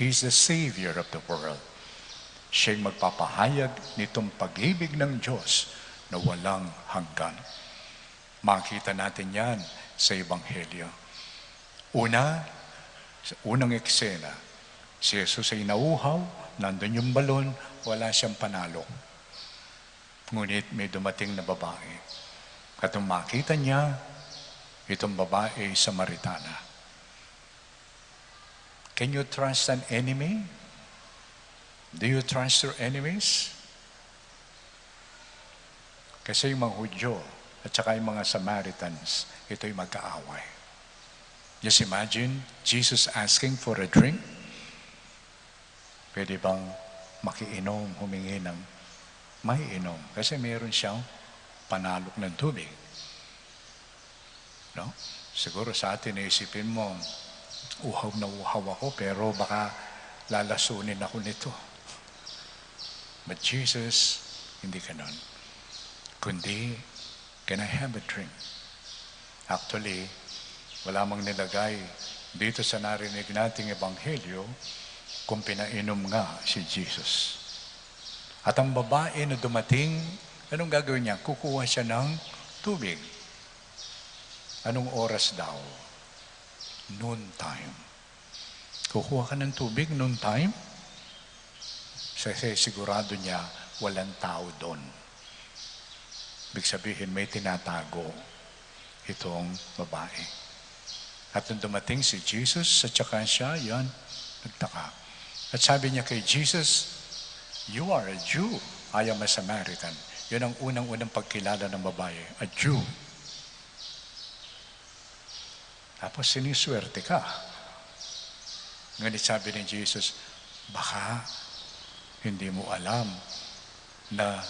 He is the Savior of the world. Siya'y magpapahayag nitong pag-ibig ng Diyos na walang hanggan. Makita natin yan sa Ebanghelyo. Una, sa unang eksena, si Jesus ay nauhaw, nandun yung balon, wala siyang panalo. Ngunit may dumating na babae. At nung makita niya, itong babae ay Samaritana. Can you trust an enemy? Do you trust your enemies? Kasi yung mga Hudyo at saka yung mga Samaritans, ito'y magkaaway. Just imagine, Jesus asking for a drink. Pwede bang makiinom, humingi ng maiinom? Kasi meron siyang panalok ng tubig. No? Siguro sa atin, naisipin mo, uhaw na uhaw ako, pero baka lalasunin ako nito. But Jesus, hindi ganon. Kundi, can I have a drink? Actually, wala mang nilagay dito sa narinig nating ebanghelyo kung pinainom nga si Jesus. At ang babae na dumating, anong gagawin niya? Kukuha siya ng tubig. Anong oras daw? Noon time. Kukuha ka ng tubig noon time? Kasi sigurado niya walang tao doon. Ibig sabihin may tinatago itong babae. At nung dumating si Jesus, at saka siya, yan, nagtaka. At sabi niya kay Jesus, you are a Jew, I am a Samaritan. Yun ang unang-unang pagkilala ng babae, a Jew. Tapos siniswerte ka. Ngunit sabi ni Jesus, baka hindi mo alam na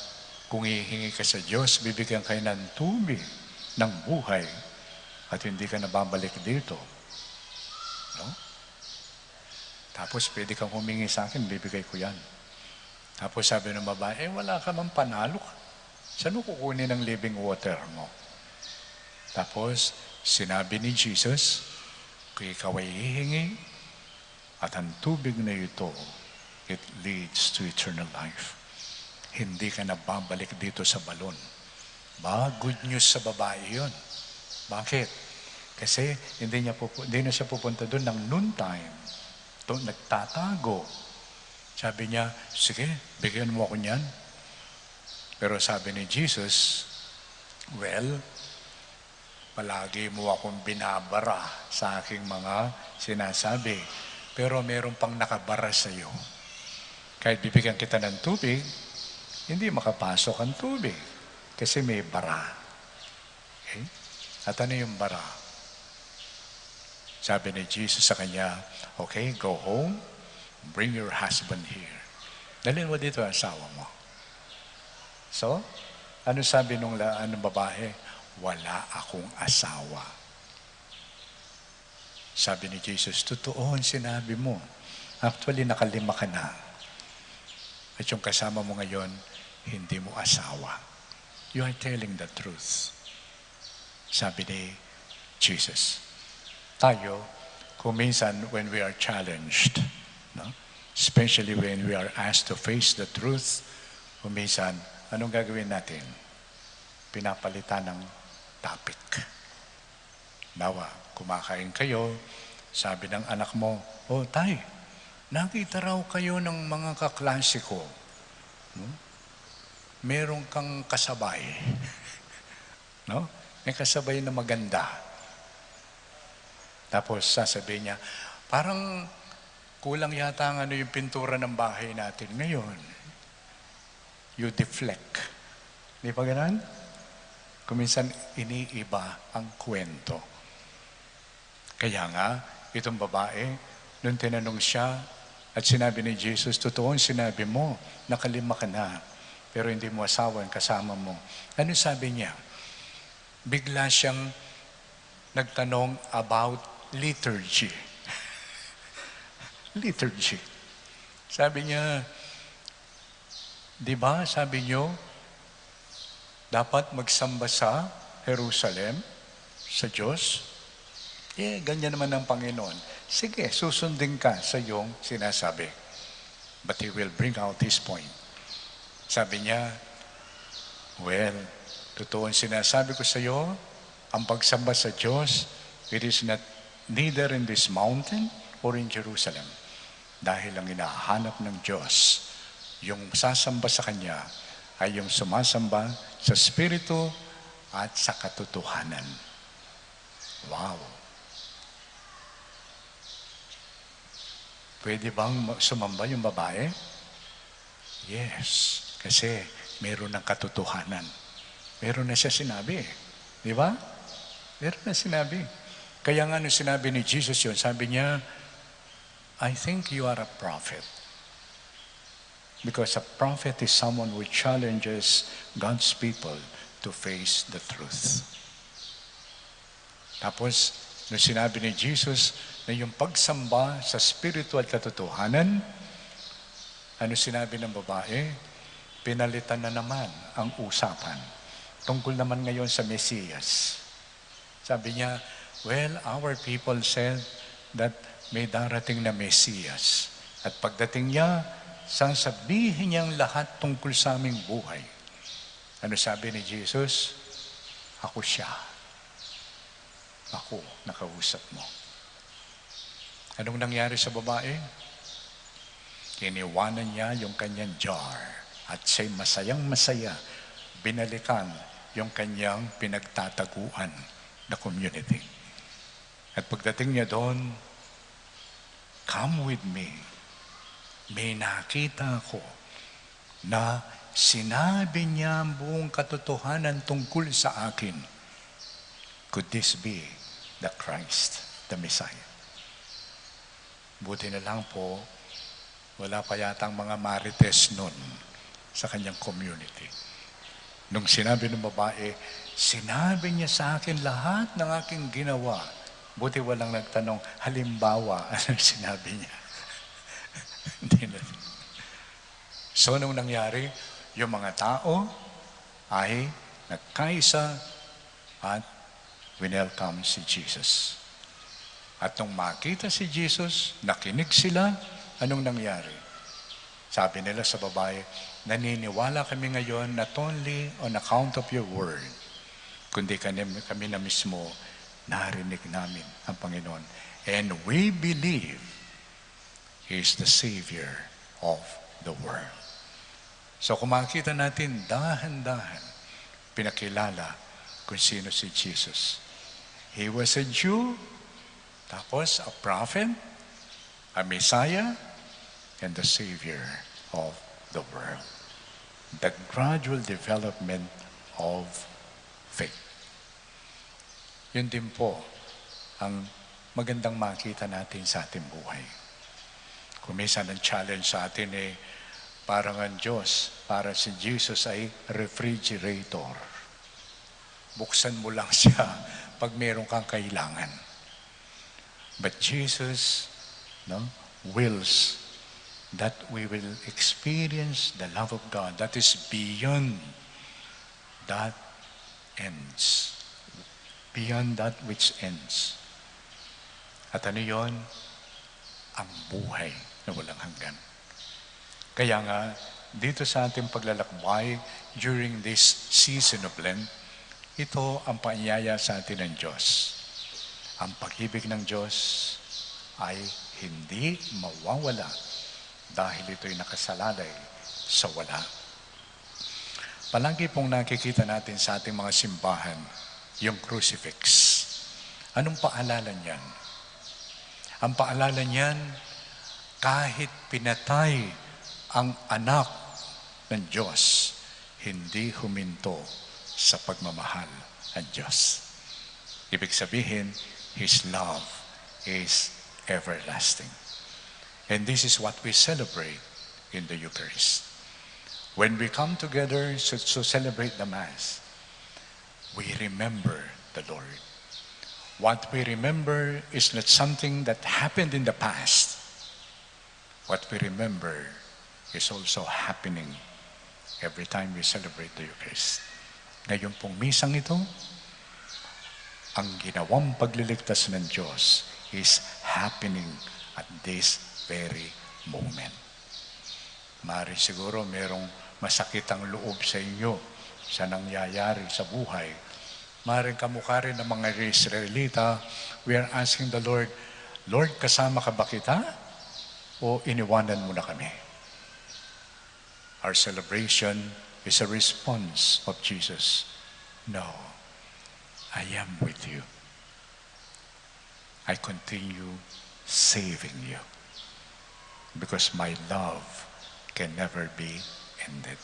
Kung hihingi ka sa Diyos, bibigyan kayo ng tubig ng buhay at hindi ka nababalik dito. No? Tapos pwede kang humingi sa akin, bibigay ko yan. Tapos sabi ng babae, wala ka mang panalo. Saan mo kukunin ang living water mo? Tapos sinabi ni Jesus, kung ikaw ay hihingi at ang tubig na ito, it leads to eternal life. Hindi ka na babalik dito sa balon. Good news sa babae yun. Bakit? Kasi hindi na siya pupunta doon ng noontime. Nagtatago. Sabi niya, sige, bigyan mo ako niyan. Pero sabi ni Jesus, well, palagi mo akong binabara sa aking mga sinasabi. Pero meron pang nakabara sa iyo. Kahit bibigyan kita ng tubig, hindi makapasok ang tubig. Kasi may bara. Okay? At ano yung bara? Sabi ni Jesus sa kanya, okay, go home, bring your husband here. Dalhin mo dito ang asawa mo. So, ano sabi nung babae? Wala akong asawa. Sabi ni Jesus, totoo ang sinabi mo. Actually, nakalima ka na. At yung kasama mo ngayon, hindi mo asawa. You are telling the truth. Sabi ni Jesus. Tayo, kung minsan when we are challenged, no? Especially when we are asked to face the truth, kung minsan, anong gagawin natin? Pinapalitan ng topic. Nawa, kumakain kayo, sabi ng anak mo, oh tay, nakita raw kayo ng mga kaklase ko. Meron kang kasabay. No? May kasabay na maganda. Tapos sasabihin niya, parang kulang yata ang yung pintura ng bahay natin ngayon. You deflect. Di ba ganun? Kuminsan iniiba ang kwento. Kaya nga, itong babae, nung tinanong siya at sinabi ni Jesus, totoo ang sinabi mo, nakalima ka na, pero hindi mo asawa ang kasama mo. Ano sabi niya? Bigla siyang nagtanong about liturgy. Liturgy. Sabi niya, di ba, sabi niyo, dapat magsamba sa Jerusalem, sa Diyos? Ganyan naman ang Panginoon. Sige, susundin ka sa iyong sinasabi. But He will bring out His point. Sabi niya, well, totoo ang sinasabi ko sa iyo, ang pagsamba sa Diyos, it is not neither in this mountain or in Jerusalem. Dahil ang hinahanap ng Diyos, yung sasamba sa Kanya, ay yung sumasamba sa Espiritu at sa katotohanan. Wow! Pwede bang sumamba yung babae? Yes. Kasi meron ng katotohanan. Meron na siya sinabi. Di ba? Meron na sinabi. Kaya nga nung sinabi ni Jesus yun, sabi niya, I think you are a prophet. Because a prophet is someone who challenges God's people to face the truth. Tapos, nung sinabi ni Jesus na yung pagsamba sa spiritual katotohanan, ano sinabi ng babae? Pinalitan na naman ang usapan. Tungkol naman ngayon sa Mesiyas. Sabi niya, well, our people said that may darating na Mesiyas. At pagdating niya, sasabihin niyang lahat tungkol sa aming buhay. Ano sabi ni Jesus? Ako siya. Ako, nakausap mo. Anong nangyari sa babae? Iniwanan niya yung kanyang jar at siya'y masayang-masaya binalikan yung kanyang pinagtataguan na community. At pagdating niya doon, come with me. May nakita ako na sinabi niya ang buong katotohanan tungkol sa akin. Could this be the Christ, the Messiah? Buti na lang po, wala pa yatang mga marites nun sa kanyang community. Nung sinabi ng babae, sinabi niya sa akin lahat ng aking ginawa. Buti walang nagtanong, halimbawa, ano sinabi niya? Hindi na. So, nung nangyari, yung mga tao ay nagkaisa at winelcome si Jesus. At nung makita si Jesus, nakinig sila, anong nangyari? Sabi nila sa babae, naniniwala kami ngayon not only on account of your word, kundi kami na mismo narinig namin ang Panginoon. And we believe He is the Savior of the world. So kung makita natin, dahan-dahan, pinakilala kung sino si Jesus. He was a Jew, tapos a prophet, a Messiah, and the Savior of the world. The gradual development of faith. Yun din po ang magandang makita natin sa ating buhay. Kung minsan ang challenge sa atin parang ang Diyos, para si Jesus ay refrigerator. Buksan mo lang siya pag meron kang kailangan. But Jesus wills that we will experience the love of God that is beyond that ends. Beyond that which ends. At ano yon? Ang buhay na walang hanggan. Kaya nga, dito sa ating paglalakbay during this season of Lent, ito ang paanyaya sa atin ng Diyos. Ang pag-ibig ng Diyos ay hindi mawawala dahil ito'y nakasalalay sa wala. Palagi pong nakikita natin sa ating mga simbahan yung crucifix. Anong paalala niyan? Ang paalala niyan, kahit pinatay ang anak ng Diyos, hindi huminto sa pagmamahal ng Diyos. Ibig sabihin, His love is everlasting. And this is what we celebrate in the Eucharist. When we come together to celebrate the Mass, we remember the Lord. What we remember is not something that happened in the past. What we remember is also happening every time we celebrate the Eucharist. Ngayon pong misang ito, ang ginawang pagliligtas ng Diyos is happening at this very moment. Maaari siguro merong masakit ang loob sa inyo sa nangyayari sa buhay. Maaaring kamukha rin ng mga Israelita, we are asking the Lord, Lord, kasama ka ba kita? O iniwanan mo na kami? Our celebration is a response of Jesus. No, I am with you. I continue saving you because my love can never be ended.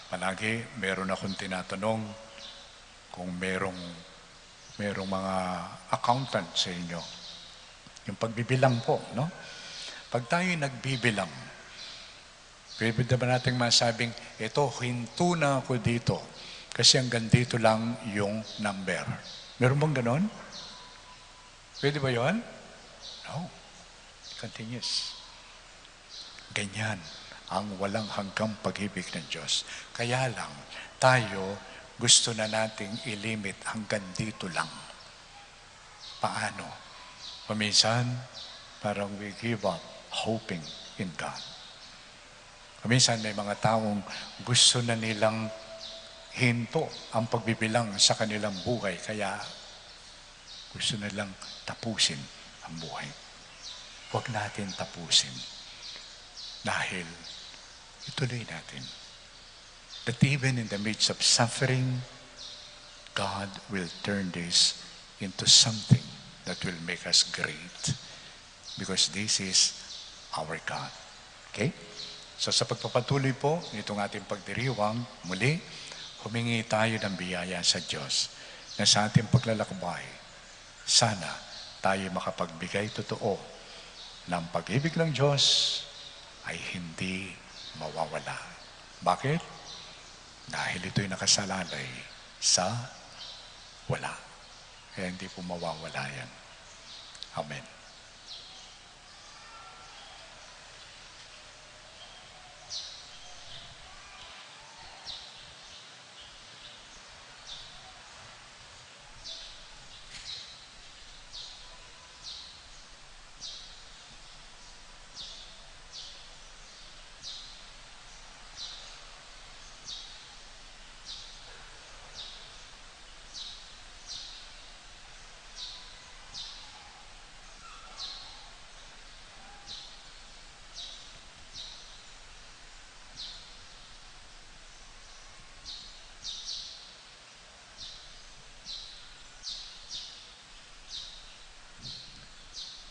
Palagi, meron akong tinatanong kung merong mga accountant sa inyo. Yung pagbibilang po, no? Pag tayo nagbibilang, pwede ba natin masabing, ito, hinto na ako dito kasi hanggang dito lang yung number. Meron bang ganon? Pwede ba yun? No. It continues. Ganyan ang walang hanggang pag-ibig ng Diyos. Kaya lang, tayo gusto na nating ilimit hanggang dito lang. Paano? Paminsan, parang we give up hoping in God. Paminsan may mga taong gusto na nilang hinto ang pagbibilang sa kanilang buhay, kaya gusto nilang tapusin ang buhay. Huwag natin tapusin. Dahil ituloy natin that even in the midst of suffering, God will turn this into something that will make us great because this is our God. Okay? So sa pagpapatuloy po nitong ating pagdiriwang, muli, humingi tayo ng biyaya sa Diyos na sa ating paglalakbay, sana tayo makapagbigay totoo ng pag-ibig ng Diyos ay hindi mawawala. Bakit? Dahil ito'y nakasalalay sa wala. Kaya hindi po mawawala yan. Amen.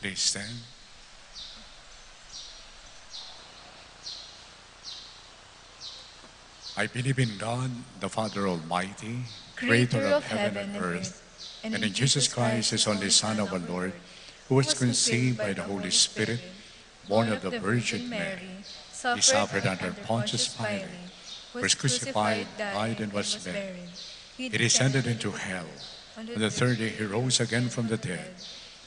Please stand. I believe in God, the Father Almighty, creator of heaven and earth, and in Jesus Christ, his only Son, our Lord, who was conceived by the Holy Spirit, born of the Virgin Mary. He suffered under Pontius Pilate, was crucified, died, and was buried. He descended into hell. On the third day he rose again from the dead.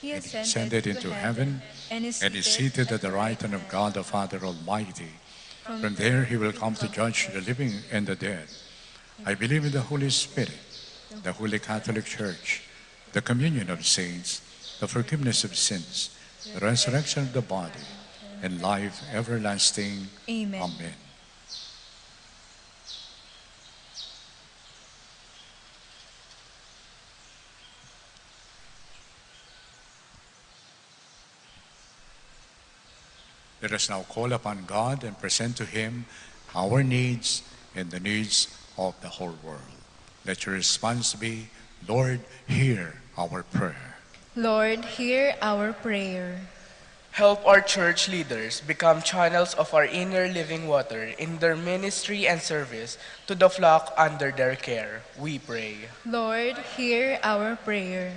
He ascended into heaven and is seated at the right hand of God the Father Almighty. From there he will come to judge the living and the dead. I believe in the Holy Spirit, the Holy Catholic Church, the communion of saints, the forgiveness of sins, the resurrection of the body, and life everlasting. Amen. Amen. Let us now call upon God and present to Him our needs and the needs of the whole world. Let your response be, Lord, hear our prayer. Lord, hear our prayer. Help our church leaders become channels of our inner living water in their ministry and service to the flock under their care, we pray. Lord, hear our prayer.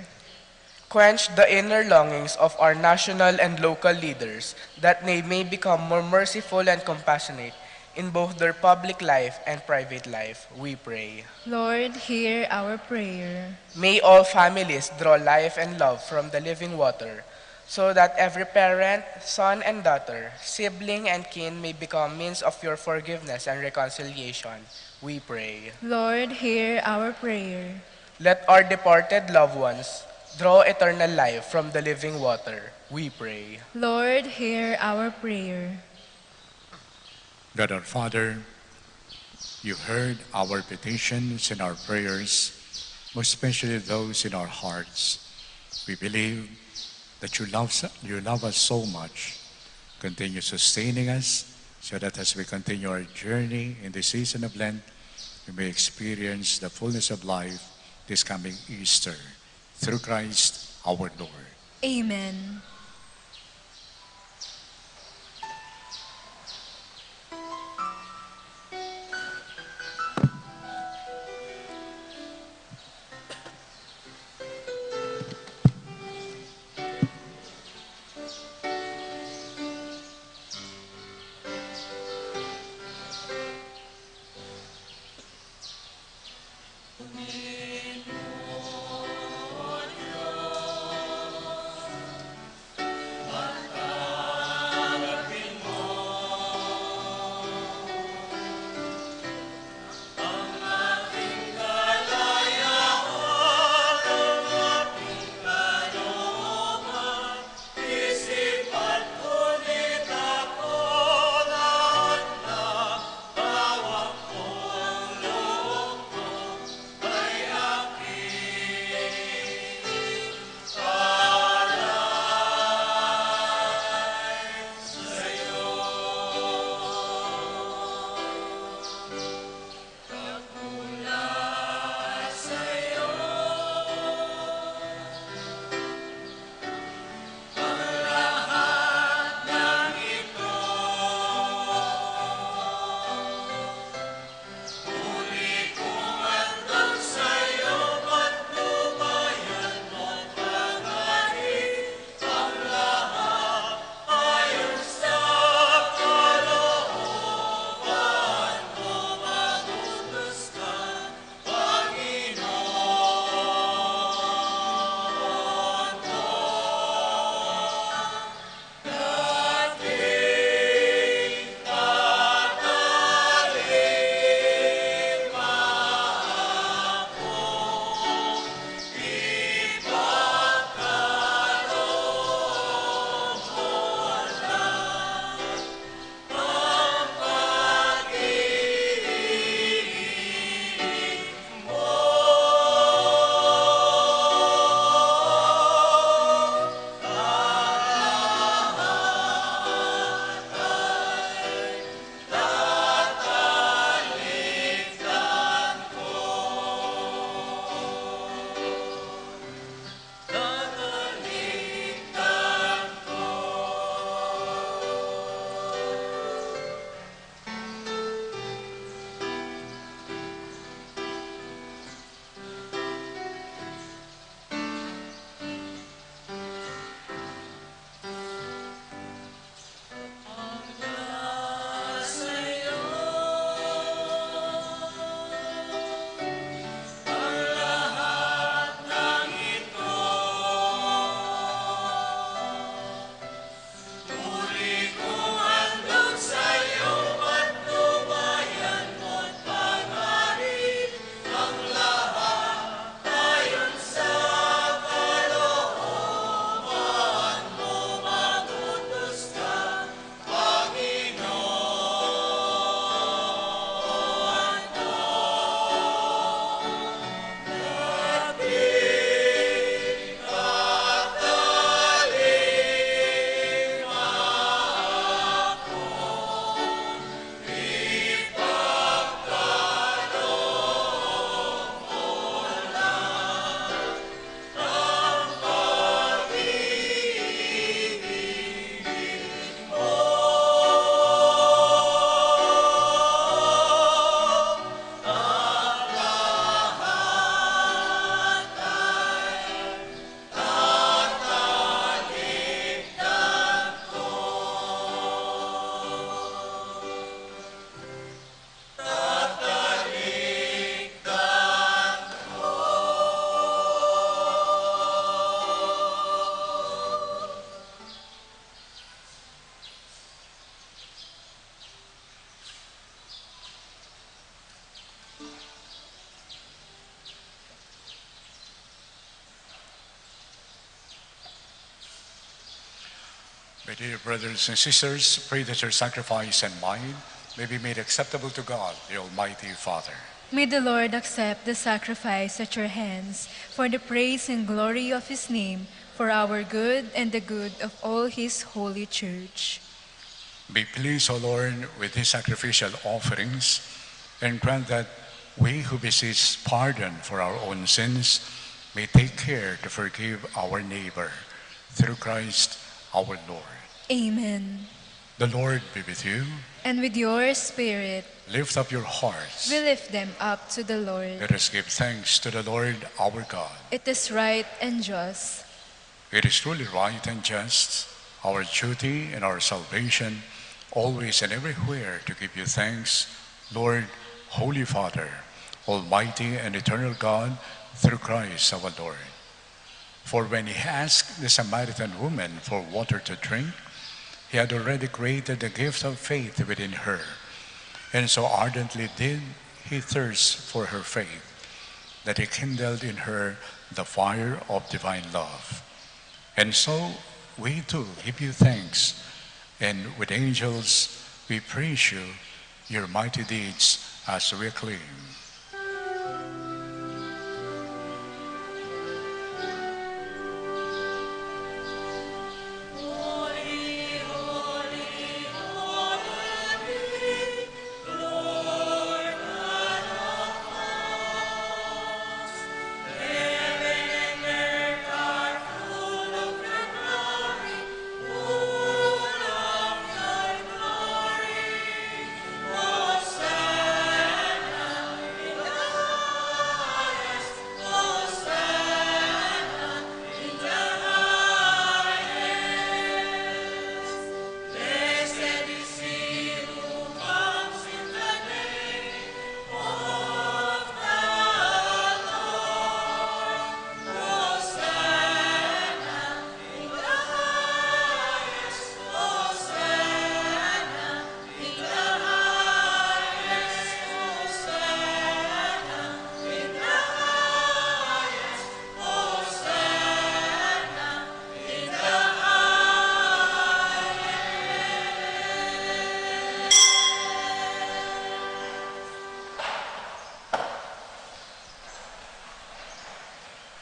Quench the inner longings of our national and local leaders that they may become more merciful and compassionate in both their public life and private life, we pray. Lord, hear our prayer. May all families draw life and love from the living water, so that every parent, son and daughter, sibling and kin may become means of your forgiveness and reconciliation, we pray. Lord, hear our prayer. Let our departed loved ones draw eternal life from the living water, we pray. Lord, hear our prayer. God our Father, you heard our petitions and our prayers, most especially those in our hearts. We believe that you love us so much. Continue sustaining us so that as we continue our journey in the season of Lent, we may experience the fullness of life this coming Easter. Through Christ our Lord. Amen. My dear brothers and sisters, pray that your sacrifice and mine may be made acceptable to God, the Almighty Father. May the Lord accept the sacrifice at your hands for the praise and glory of his name, for our good and the good of all his holy church. Be pleased, O Lord, with these sacrificial offerings, and grant that we who beseech pardon for our own sins may take care to forgive our neighbor. Through Christ our Lord. Amen. The Lord be with you. And with your spirit, Lift up your hearts. we lift them up to the Lord. Let us give thanks to the Lord our God. It is right and just. It is truly right and just, our duty and our salvation, always and everywhere to give you thanks, Lord, Holy Father, Almighty and eternal God, through Christ our Lord. For when he asked the Samaritan woman for water to drink, he had already created the gift of faith within her, and so ardently did he thirst for her faith, that he kindled in her the fire of divine love. And so we too give you thanks, and with angels we praise you, your mighty deeds as we acclaim.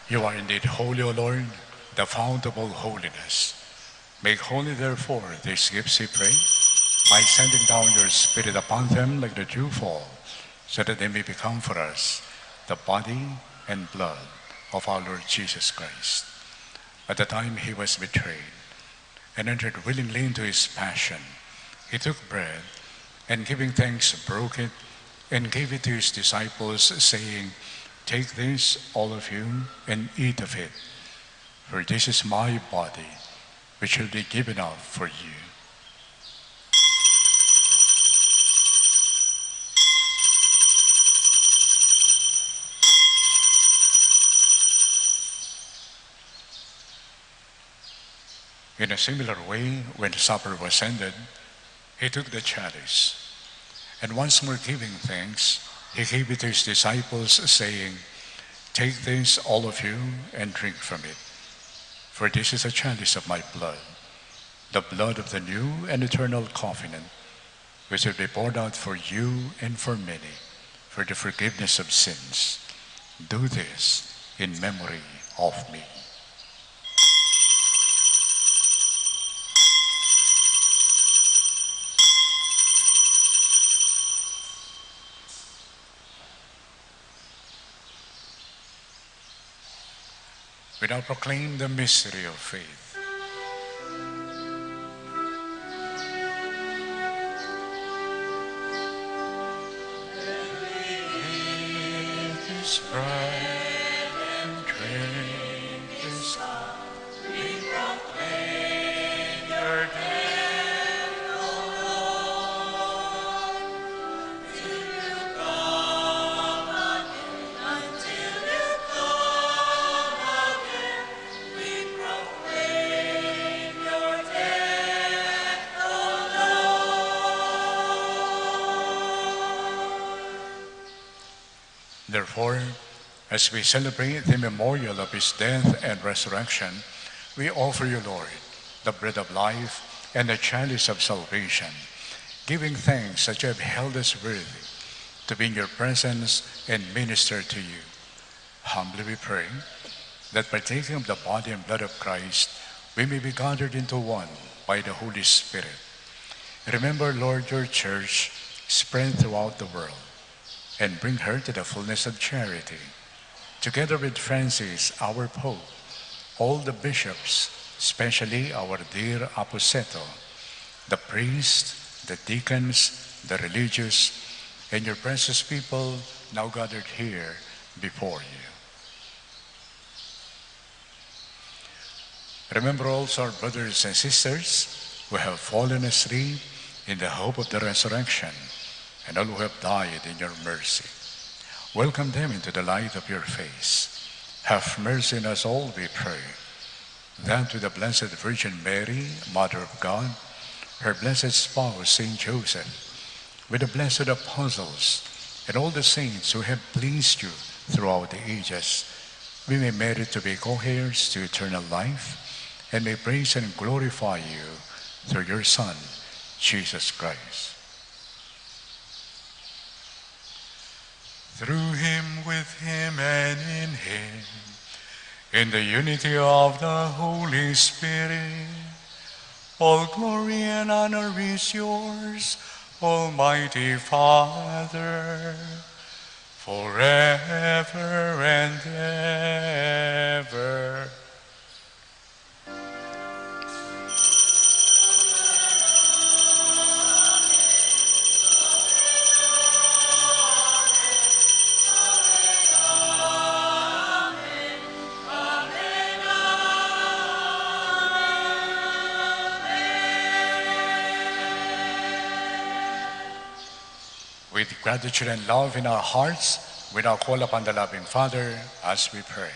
You are indeed holy, O Lord, the fount of all holiness. Make holy, therefore, these gifts, we pray, by sending down your Spirit upon them like the dewfall, so that they may become for us the body and blood of our Lord Jesus Christ. At the time he was betrayed and entered willingly into his passion, he took bread, and giving thanks, broke it, and gave it to his disciples, saying, "Take this, all of you, and eat of it, for this is my body, which will be given up for you." In a similar way, when supper was ended, he took the chalice, and once more giving thanks, he gave it to his disciples, saying, "Take this, all of you, and drink from it. For this is a chalice of my blood, the blood of the new and eternal covenant, which will be poured out for you and for many, for the forgiveness of sins. Do this in memory of me." We now proclaim the mystery of faith. This bread and drink this cup, we proclaim your death, O Lord, till you come again, until you come again. We proclaim your death, O Lord. Therefore, as we celebrate the memorial of his death and resurrection, we offer you, Lord, the bread of life and the chalice of salvation, giving thanks that you have held us worthy to be in your presence and minister to you. Humbly we pray that partaking of the body and blood of Christ, we may be gathered into one by the Holy Spirit. Remember, Lord, your church spread throughout the world and bring her to the fullness of charity. Together with Francis, our Pope, all the bishops, especially our dear Aposeto, the priests, the deacons, the religious, and your precious people now gathered here before you. Remember also our brothers and sisters who have fallen asleep in the hope of the resurrection, and all who have died in your mercy. Welcome them into the light of your face. Have mercy on us all, we pray, that with the Blessed Virgin Mary, Mother of God, her blessed spouse, Saint Joseph, with the blessed apostles, and all the saints who have pleased you throughout the ages, we may merit to be co-heirs to eternal life, and may praise and glorify you through your Son, Jesus Christ. Through him, with him, and in him, in the unity of the Holy Spirit, all glory and honor is yours, Almighty Father, forever and ever. With gratitude and love in our hearts, we now call upon the loving Father as we pray.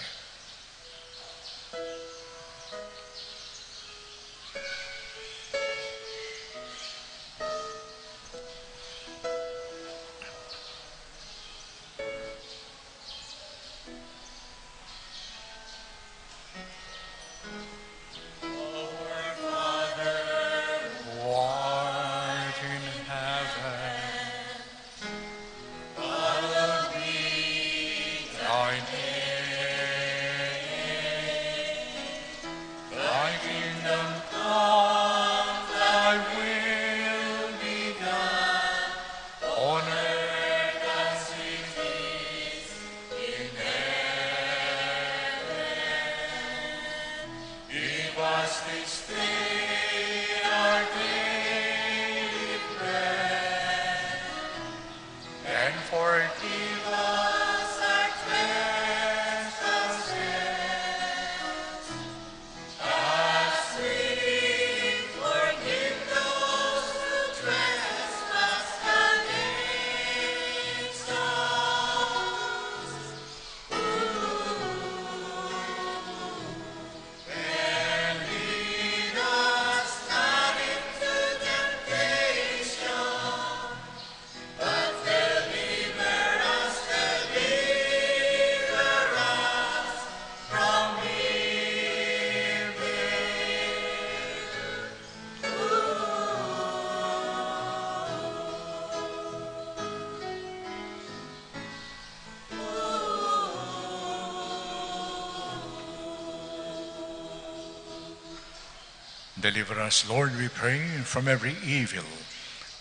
Deliver us, Lord, we pray, from every evil.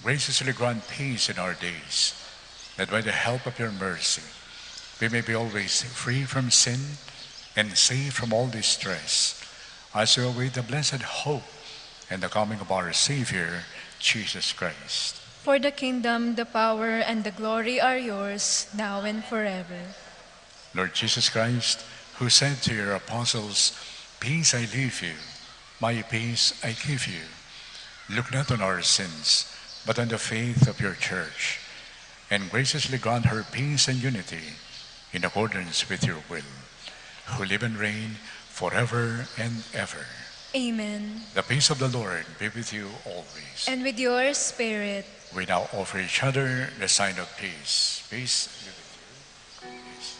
Graciously grant peace in our days, that by the help of your mercy, we may be always free from sin and safe from all distress, as we await the blessed hope and the coming of our Savior, Jesus Christ. For the kingdom, the power, and the glory are yours, now and forever. Lord Jesus Christ, who said to your apostles, "Peace I leave you, my peace I give you," look not on our sins, but on the faith of your church, and graciously grant her peace and unity in accordance with your will, who live and reign forever and ever. Amen. The peace of the Lord be with you always. And with your spirit. We now offer each other the sign of peace. Peace be with you. Peace.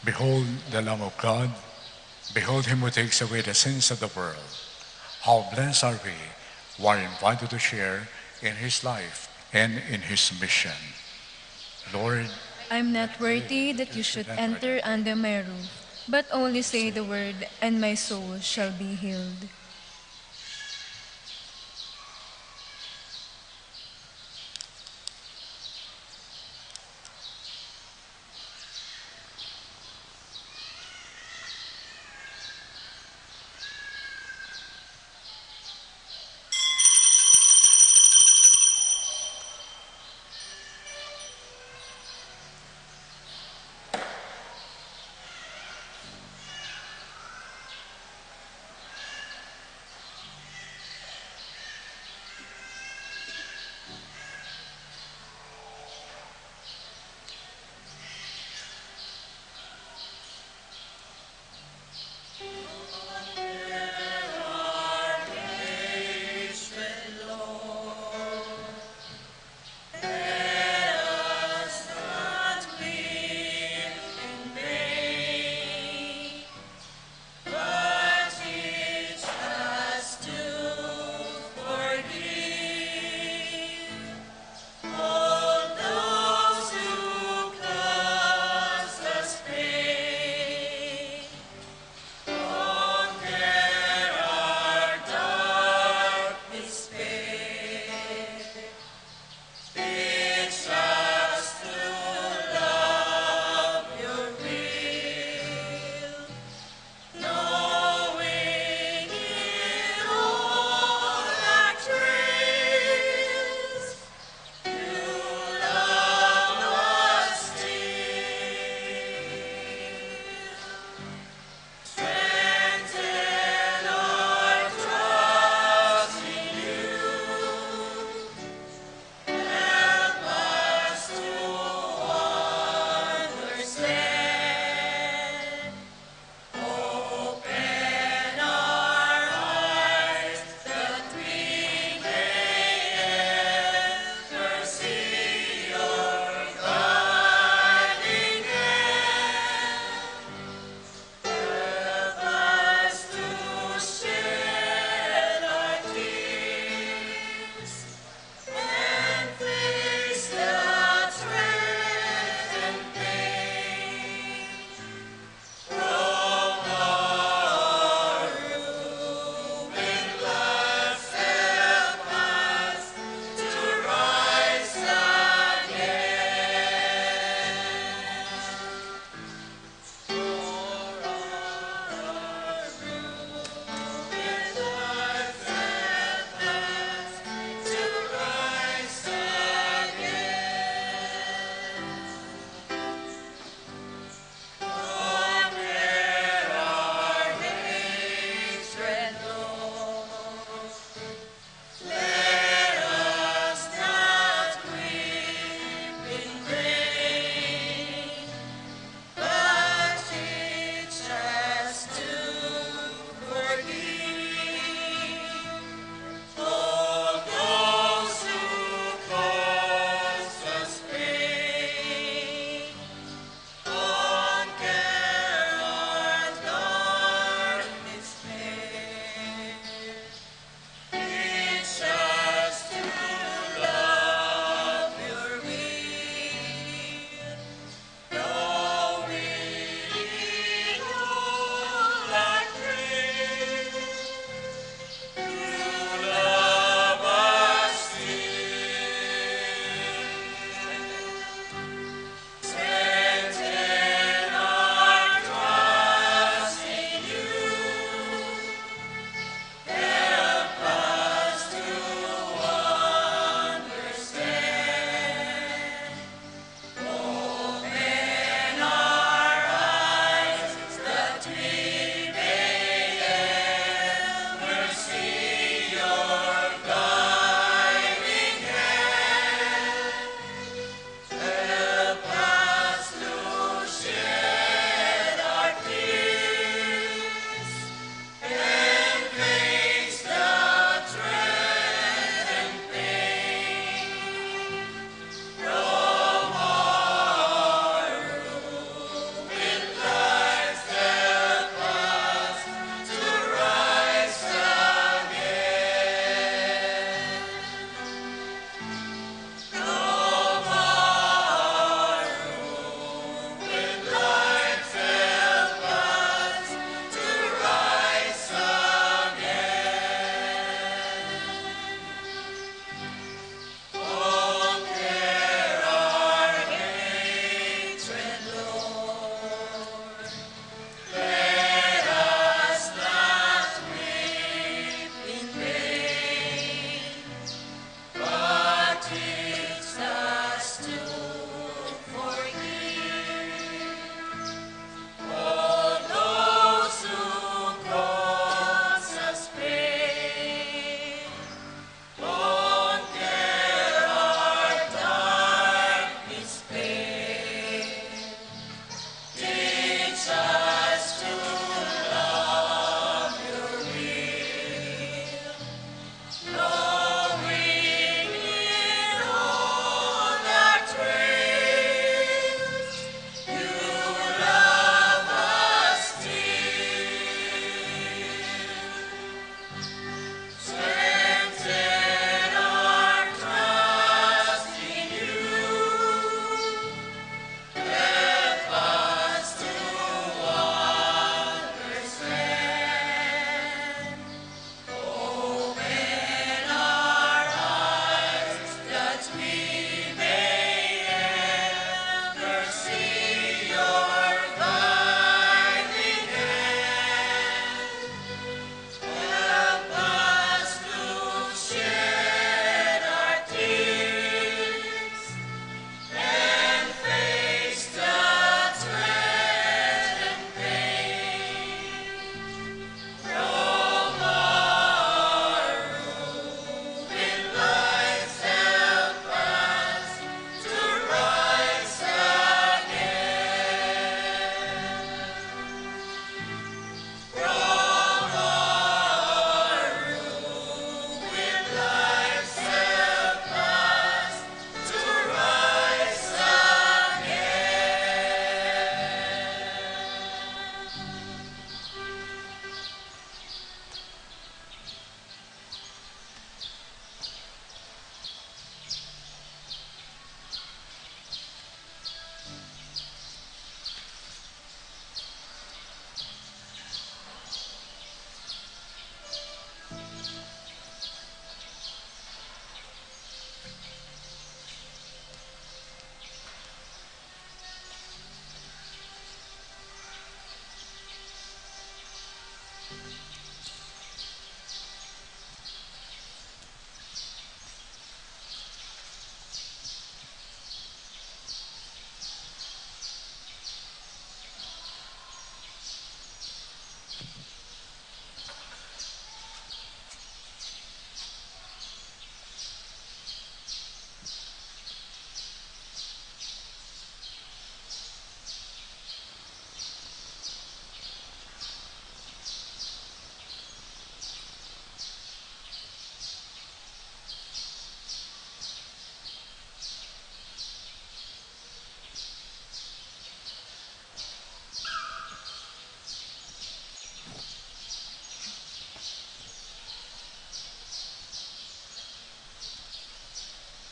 Behold the Lamb of God. Behold him who takes away the sins of the world. How blessed are we who are invited to share in his life and in his mission. Lord, I'm not worthy that you should enter under my roof, but only say the word, and my soul shall be healed.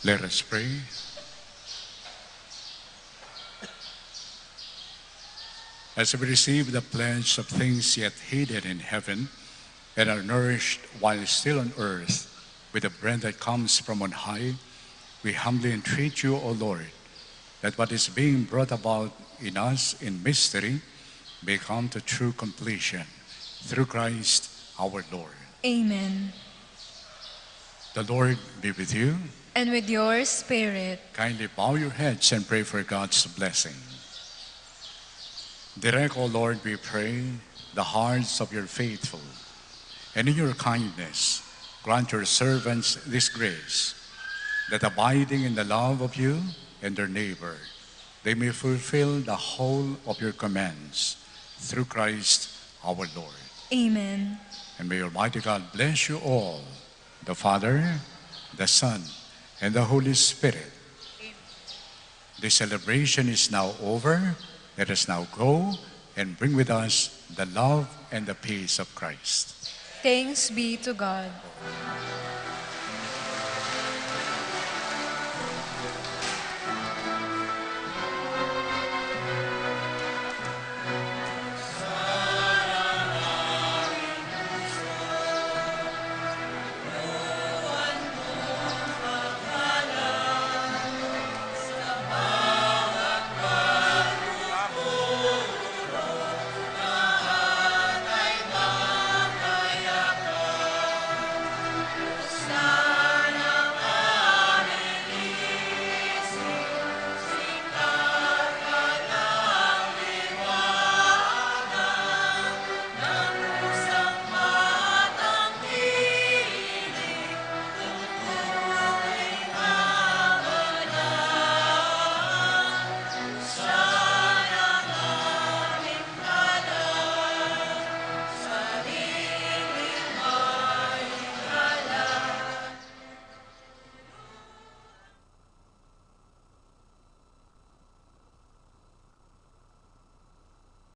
Let us pray. As we receive the pledge of things yet hidden in heaven and are nourished while still on earth with the bread that comes from on high, we humbly entreat you, O Lord, that what is being brought about in us in mystery may come to true completion through Christ our Lord. Amen. The Lord be with you. And with your spirit. Kindly bow your heads and pray for God's blessing. Direct, O Lord, we pray, the hearts of your faithful, and in your kindness, grant your servants this grace, that abiding in the love of you and their neighbor, they may fulfill the whole of your commands through Christ our Lord. Amen. And may Almighty God bless you all, the Father, the Son, and the Holy Spirit. The celebration is now over. Let us now go and bring with us the love and the peace of Christ. Thanks be to God.